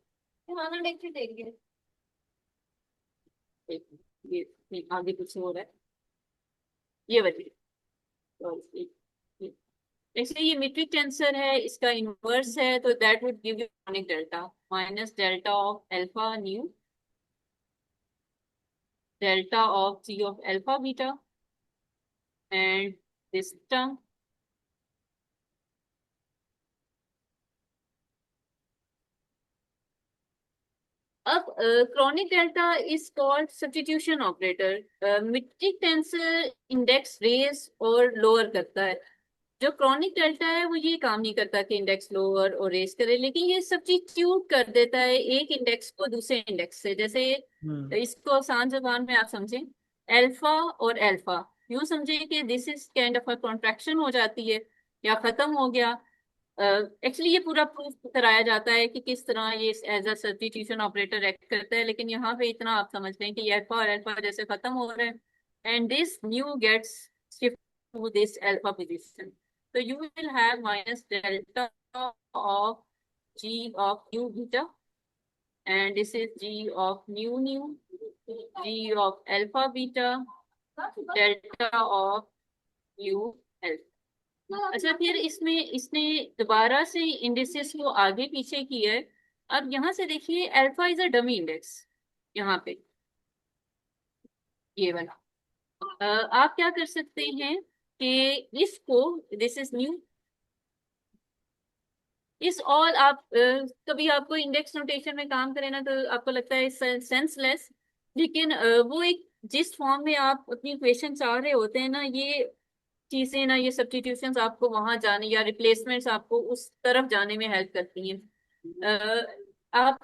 ये आगे कुछ हो रहा है, ये बताइए। एक्चुअली ये मीट्रिक टेंसर है, इसका इनवर्स है, तो that would give you Kronecker delta minus delta of alpha nu delta of G of alpha beta and this term. अब Kronecker delta is called substitution operator. Metric tensor index raise और lower करता है। जो chronic delta है वो ये काम नहीं करता कि इंडेक्स लोअर और रेज करे, लेकिन ये सब्स्टिट्यूट कर देता है एक इंडेक्स को दूसरे इंडेक्स से। जैसे इसको आसान जुबान में आप समझें, अल्फा और अल्फा यूं समझे कि this is kind of a contraction हो जाती है या खत्म हो गया। एक्चुअली ये पूरा प्रूफ कराया जाता है कि किस तरह ये as a substitution operator act करता है, लेकिन यहाँ पे इतना आप समझ लें कि ये अल्फा और अल्फा जैसे खत्म हो रहे हैं and this nu gets shift to this alpha position. तो you will have minus delta of G of nu beta and this is G of nu nu ji of alpha beta delta of nu alpha. अच्छा फिर इसमें इसने दोबारा से indices को आगे पीछे किया है। अब यहाँ से देखिए alpha is a dummy index यहाँ पे, ये वाला। आप क्या कर सकते हैं कि इसको दिस इज न्यू इस ऑल आप कभी आपको इंडेक्स नोटेशन में काम करें ना तो आपको लगता है सेंसलेस, लेकिन वो एक जिस फॉर्म में आप अपनी इक्वेशन चाह रहे होते हैं ना, ये चीजें ना, ये सब्स्टिट्यूशंस आपको वहां जाने या रिप्लेसमेंट्स आपको उस तरफ जाने में हेल्प करती हैं। आप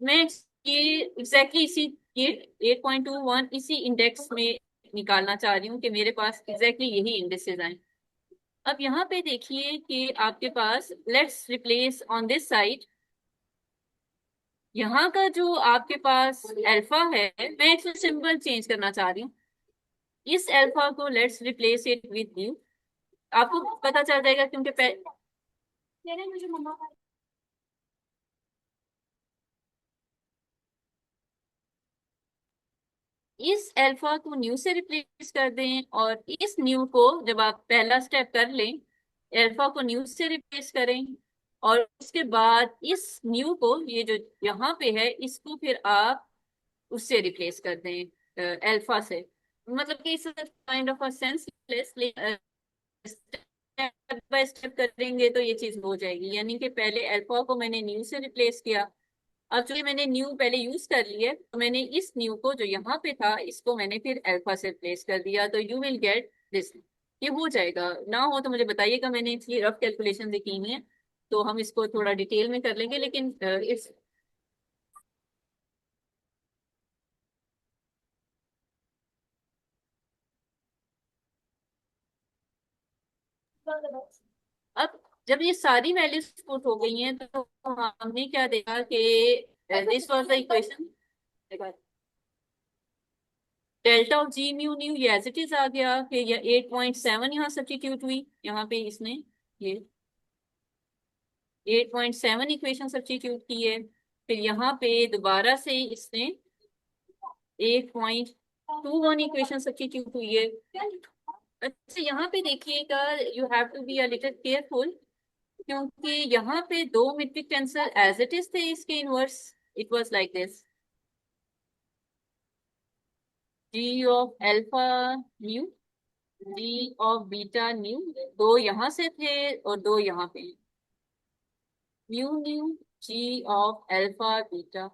मैं ये एग्जैक्टली इसी ये 8.21 इसी इंडेक्स में निकालना चाह रही हूँ कि मेरे पास एग्जैक्टली यही इंडेक्सेस आए। अब यहाँ पे देखिए कि आपके पास let's replace on this side, यहाँ का जो आपके पास अल्फा है मैं इसमें सिंबल चेंज करना चाह रही हूँ। इस अल्फा को let's replace it with new. आपको पता चल जाएगा क्योंकि इस अल्फा को न्यू से रिप्लेस कर दें और इस न्यू को जब आप पहला स्टेप कर लें अल्फा को न्यू से रिप्लेस करें और उसके बाद इस न्यू को ये जो यहाँ पे है इसको फिर आप उससे रिप्लेस कर दें अल्फा से। मतलब कि इस kind of a senseless, step by step करेंगे तो ये चीज हो जाएगी। यानी कि पहले अल्फा को मैंने न्यू से रिप्लेस किया, अब चूंकि मैंने न्यू पहले यूज कर लिया तो मैंने इस न्यू को जो यहाँ पे था इसको मैंने फिर अल्फा से रिप्लेस कर दिया, तो यू विल गेट दिस। ये हो जाएगा, ना हो तो मुझे बताइएगा, मैंने इसलिए रफ कैलकुलेशन की है तो हम इसको थोड़ा डिटेल में कर लेंगे, लेकिन इट्स अब जब ये सारी वैल्यूज पुट हो गई हैं तो हमने क्या देखा कि this was the equation, delta of g mu nu ये एज इट इज आ गया, फिर ये 8.7 यहाँ सब्स्टिट्यूट हुई, यहाँ पे इसने ये 8.7 इक्वेशन सब्स्टिट्यूट की है, फिर यहाँ पे दोबारा से इसने 8.21 इक्वेशन सब्स्टिट्यूट हुई है। अच्छा यहाँ पे देखिएगा, you have to be a little careful, क्योंकि यहाँ पे दो metric tensor as it is थे इसके inverse, it was like this, g of alpha nu, ji of beta nu, दो यहाँ से थे और दो यहाँ पे, mu nu ji of alpha beta,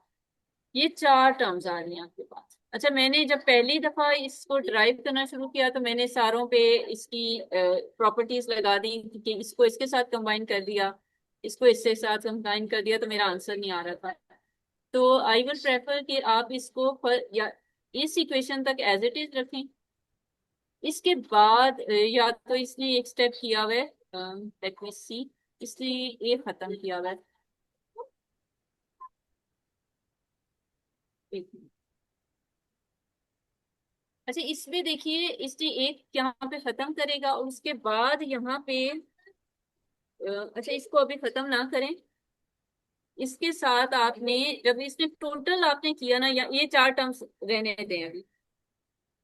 ये चार टर्म्स आ रही हैं आपके पास। अच्छा मैंने जब पहली दफा इसको ड्राइव करना शुरू किया तो मैंने सारों पे इसकी प्रॉपर्टीज लगा दी कि इसको इसके साथ कंबाइन कर दिया, इसको इसके साथ कंबाइन कर दिया, तो मेरा आंसर नहीं आ रहा था। तो आई विल प्रेफर कि आप इसको या इस इक्वेशन तक एज इट इज रखें, इसके बाद या तो इसने एक स्टेप किया हुआ है, लेट मी सी, इसने ये खत्म किया हुआ है, एक मिनट। अच्छा इसमें देखिए, इसने एक यहाँ पे खत्म करेगा और उसके बाद यहाँ पे अच्छा इसको अभी खत्म ना करें, इसके साथ आपने जब इसने टोटल आपने किया ना, या ये चार टर्म्स रहने दें अभी,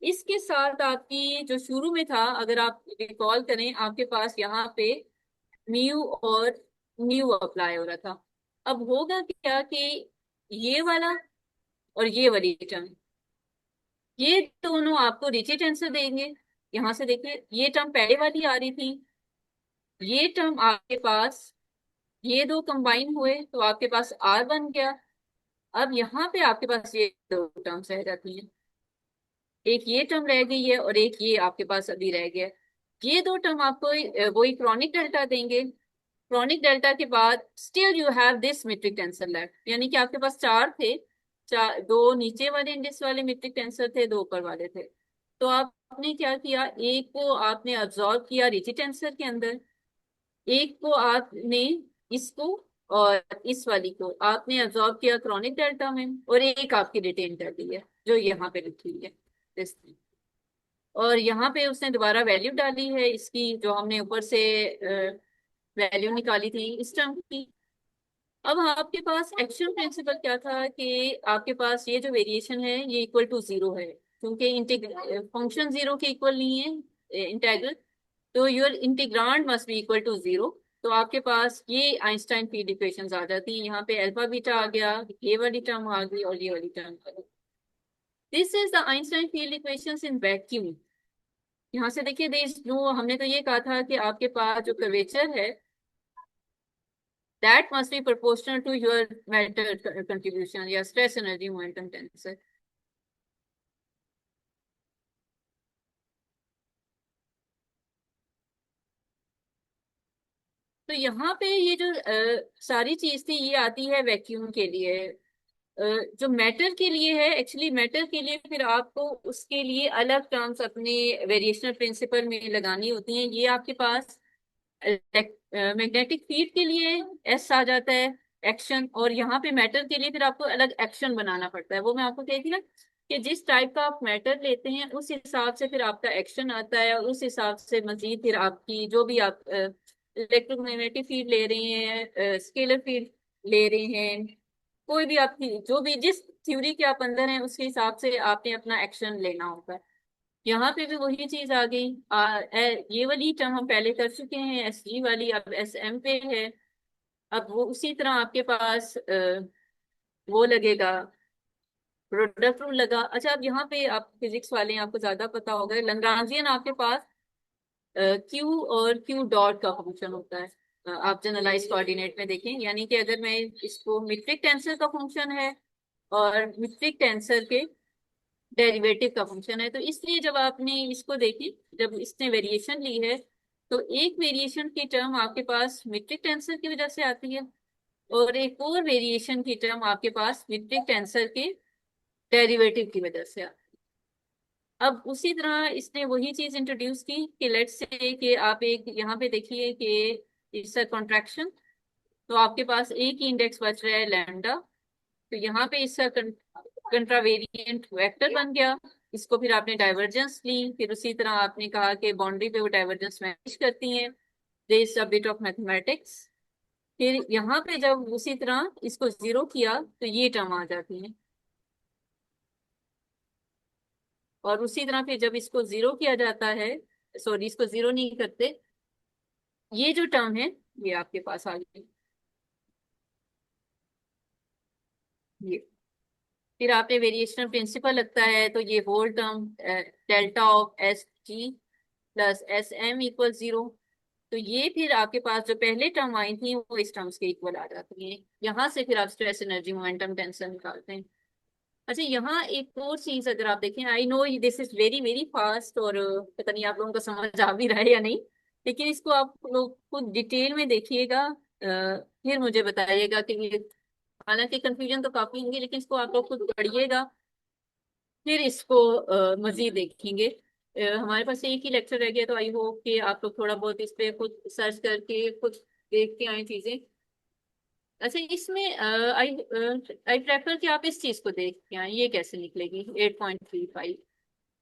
इसके साथ आपकी जो शुरू में था, अगर आप रिकॉल करें, आपके पास यहाँ पे म्यू और न्यू अप्लाई हो रहा था। अब होगा क्या कि ये वाला और ये वाली टर्म, ये दोनों आपको रिचेट आंसर देंगे। यहाँ से देखिए, ये टर्म पहले वाली आ रही थी, ये टर्म आपके पास, ये दो कंबाइन हुए तो आपके पास आर बन गया। अब यहाँ पे आपके पास ये दो टर्म्स रह जाती हैं, एक ये टर्म रह गई है और एक ये आपके पास अभी रह गया। ये दो टर्म आपको वही क्रॉनिक डेल्टा देंगे। क्रॉनिक डेल्टा के बाद still you have this metric tensor left, यानी कि आपके पास चार थे, चार, दो नीचे वाले इंडेक्स वाले मेट्रिक टेंसर थे, दो ऊपर वाले थे। तो आपने क्या किया, एक को आपने अब्सॉर्ब किया रिची टेंसर के अंदर, एक को आपने इसको और इस वाली को आपने अब्सॉर्ब किया क्रॉनिक डेल्टा में, और एक आपकी रिटेन कर दी है जो यहाँ पे लिखी हुई है this thing। और यहाँ पे उसने दोबारा वैल्यू डाली है इसकी, जो हमने ऊपर से वैल्यू निकाली थी इस टर्म की। अब आपके पास एक्शन प्रिंसिपल क्या था कि आपके पास ये जो वेरिएशन है ये इक्वल टू जीरो है, क्योंकि फंक्शन जीरो के इक्वल नहीं है इंटेग्रल, तो your integrand must be equal to zero. तो आपके पास ये आइंस्टाइन फील्ड इक्वेशंस आ जाती हैं, यहाँ पे अल्फा बीटा आ गया, ये वाली टर्म आ गई और ये वाली टर्म आ गई। This is the Einstein field equations in vacuum. यहाँ से देखिए, जो हमने तो ये कहा था कि आपके पास जो कर्वेचर है that must be proportional to your matter contribution या stress energy momentum tensor। तो यहाँ पे ये जो सारी चीज थी ये आती है वैक्यूम के लिए। जो मैटर के लिए है, एक्चुअली मैटर के लिए फिर आपको उसके लिए अलग टर्म्स अपने वेरिएशनल प्रिंसिपल में लगानी होती हैं। ये आपके पास मैग्नेटिक फील्ड के लिए एस आ जाता है एक्शन, और यहाँ पे मैटर के लिए फिर आपको अलग एक्शन बनाना पड़ता है। वो मैं आपको कहती ना कि जिस टाइप का आप मैटर लेते हैं उस हिसाब से फिर आपका एक्शन आता है, और उस हिसाब से मजीद फिर आपकी जो भी आप इलेक्ट्रोमैग्नेटिक फील्ड ले रहे हैं, स्केलर फील्ड ले रहे हैं, कोई भी आपकी जो भी जिस थ्योरी के आप अंदर हैं उसके हिसाब से आपने अपना एक्शन लेना होता है। यहाँ पे भी वही चीज आ गई। ये वाली टर्म हम पहले कर चुके हैं, एस जी वाली अब एस एम पे है। अब वो उसी तरह आपके पास वो लगेगा, प्रोडक्ट रूल लगा। अच्छा अब यहाँ पे आप फिजिक्स वाले हैं, आपको ज्यादा पता होगा, लैग्रांजियन आपके पास क्यू और क्यू डॉट का फंक्शन होता है। आप जनरलाइज कोऑर्डिनेट में देखें, यानी कि अगर मैं इसको मीट्रिक टेंसर का फंक्शन है और मीट्रिक टेंसर के डेरिवेटिव का फंक्शन है, तो इसलिए जब आपने इसको देखी, जब इसने वेरिएशन ली है, तो एक वेरिएशन की टर्म आपके पास मीट्रिक टेंसर की वजह से आती है और एक और वेरिएशन की टर्म आपके पास मीट्रिक टेंसर के डेरिवेटिव की वजह से आती है। अब उसी तरह इसने वही चीज इंट्रोड्यूस की कि लेट्स से कि आप एक यहाँ पे देखिए कि इट्स अ कॉन्ट्रैक्शन, तो आपके पास एक ही इंडेक्स बच रहा है लैम्डा, तो यहाँ पे इसका कंट्रावेरिएंट वेक्टर बन गया। इसको फिर आपने डाइवर्जेंस ली, फिर उसी तरह आपने कहा कि बाउंड्री पे वो डाइवर्जेंस मैच करती हैं। There is a bit of mathematics. फिर यहाँ पे जब उसी तरह इसको जीरो किया तो ये टर्म आ जाती है, और उसी तरह फिर जब इसको जीरो किया जाता है, सॉरी इसको जीरो नहीं करते, ये जो टर्म है ये आपके पास आ गई। ये फिर आपने वेरिएशन प्रिंसिपल लगता है तो ये whole term delta of S G plus S M equal zero. तो ये फिर आपके पास जो पहले टर्म आई थी वो इस टर्म्स के इक्वल आ जाती है। यहाँ से फिर आप स्ट्रेस एनर्जी मोमेंटम टेंशन निकालते हैं। अच्छा, यहाँ एक और चीज अगर आप देखें, I know this is very very fast, और पता नहीं आप लोगों को समझ आ भी रहा है या नहीं, लेकिन इसको आप लोग खुद डिटेल में देखिएगा, फिर मुझे बताइएगा कि ये, हालांकि कंफ्यूजन तो काफी होंगी, लेकिन इसको आप लोग खुद पढ़िएगा, फिर इसको मजीद देखेंगे। हमारे पास एक ही लेक्चर रह गया, तो आई होप कि आप लोग थोड़ा बहुत इस पे खुद सर्च करके खुद देख के आए चीजें। अच्छा, इसमें आई आई प्रेफर कि आप इस चीज को देख के आए, ये कैसे निकलेगी 8.35।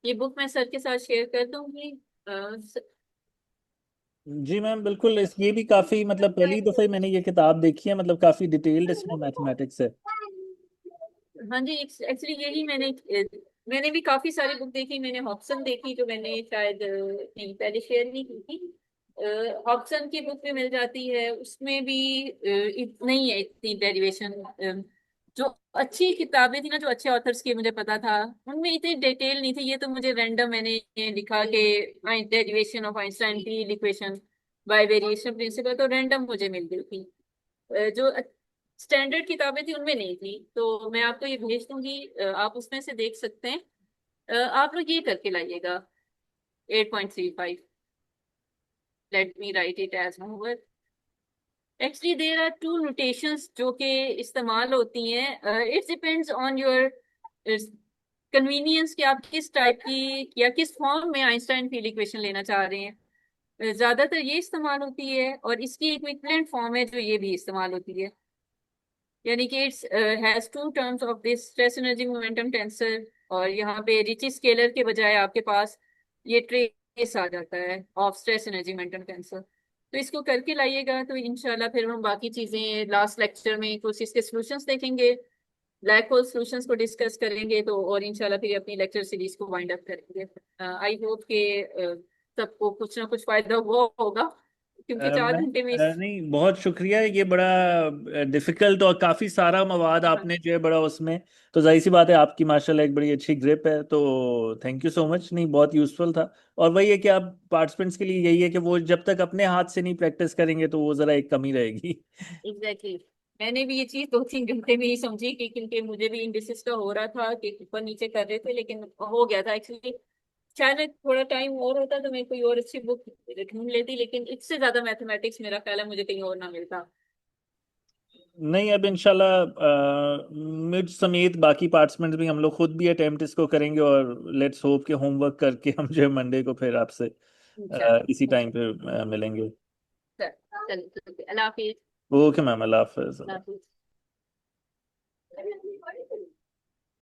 ये बुक मैं सर के साथ शेयर कर दूंगी। जी मैम बिल्कुल। इस ये भी काफी मतलब पहली दफा ही मैंने ये किताब देखी है, मतलब काफी डिटेल्ड इसमें मैथमेटिक्स है। हाँ जी, एक्चुअली यही मैंने भी काफी सारी बुक देखी। मैंने हॉब्सन देखी जो मैंने शायद नहीं पहले शेयर नहीं की थी। हॉब्सन की बुक भी मिल जाती है, उसमें भी नहीं है इतनी डेरिवेशन। जो अच्छी किताबें थी ना, जो अच्छे ऑथर्स की मुझे पता था, उनमें इतनी डिटेल नहीं थी। ये तो मुझे रैंडम मैंने ये लिखा कि डेरिवेशन ऑफ आइंस्टाइन की इक्वेशन बाय वेरिएशन प्रिंसिपल, तो रैंडम मुझे मिल गई थी। जो स्टैंडर्ड किताबें थी उनमें नहीं थी, तो मैं आपको ये भेज दूंगी, आप उसमें से देख सकते हैं। आप लोग ये करके लाइएगा 8.35। Let me write it as homework. Actually there are two notations जो कि इस्तेमाल होती हैं। It depends on your convenience कि आप किस टाइप की या किस फॉर्म में आइंस्टाइन फील्ड इक्वेशन लेना चाह रहे हैं। ज्यादातर ये इस्तेमाल होती है, और इसकी इक्विवेलेंट फॉर्म है जो ये भी इस्तेमाल होती है, यानी कि it's has two terms of this stress energy momentum tensor, और यहाँ पे रिची स्केलर के बजाय आपके पास ये ट्रेस आ जाता है of stress energy momentum tensor. तो इसको करके लाइएगा, तो इंशाल्लाह फिर हम बाकी चीजें लास्ट लेक्चर में कुछ इसके सॉल्यूशंस देखेंगे, ब्लैक होल सॉल्यूशंस को डिस्कस करेंगे, तो और इंशाल्लाह फिर अपनी लेक्चर सीरीज को वाइंड अप करेंगे। आई होप कि सबको कुछ ना कुछ फायदा हुआ होगा, क्योंकि चार मैं घंटे में इस। नहीं, बहुत शुक्रिया। ये बड़ा डिफिकल्ट और काफ़ी सारा मवाद हाँ, आपने जो है बड़ा उसमें, तो जाहिर सी बात है आपकी माशाल्लाह एक बड़ी अच्छी ग्रिप है, तो थैंक यू सो मच। नहीं, बहुत यूज़फुल था। और वही है कि आप पार्टिसिपेंट्स के लिए यही है कि वो जब तक अपने हाथ से नहीं प्रैक्टिस करेंगे तो वो ज़रा एक कमी रहेगी। Exactly exactly. मैंने भी ये चीज 2-3 घंटे में ही समझी, कि क्योंकि मुझे भी इंडिसिस का हो रहा था कि ऊपर नीचे कर रहे थे, लेकिन हो गया था एक्चुअली। शायद थोड़ा टाइम और होता तो मैं कोई और अच्छी बुक ढूंढ लेती, लेकिन इससे ज्यादा मैथमेटिक्स मेरा ख्याल है मुझे कहीं और ना मिलता। नहीं, अब इंशाल्लाह मुझ समेत बाकी पार्टिसिपेंट्स भी, हम लोग खुद भी अटेम्प्ट इसको करेंगे, और लेट्स होप कि होमवर्क करके हम जो है मंडे को फिर आपसे इसी इंशाल्लाह। टाइम पे मिलेंगे। चलिए, अल्लाह हाफिज। ओके मैम, अल्लाह हाफिज। अल्लाह हाफिज।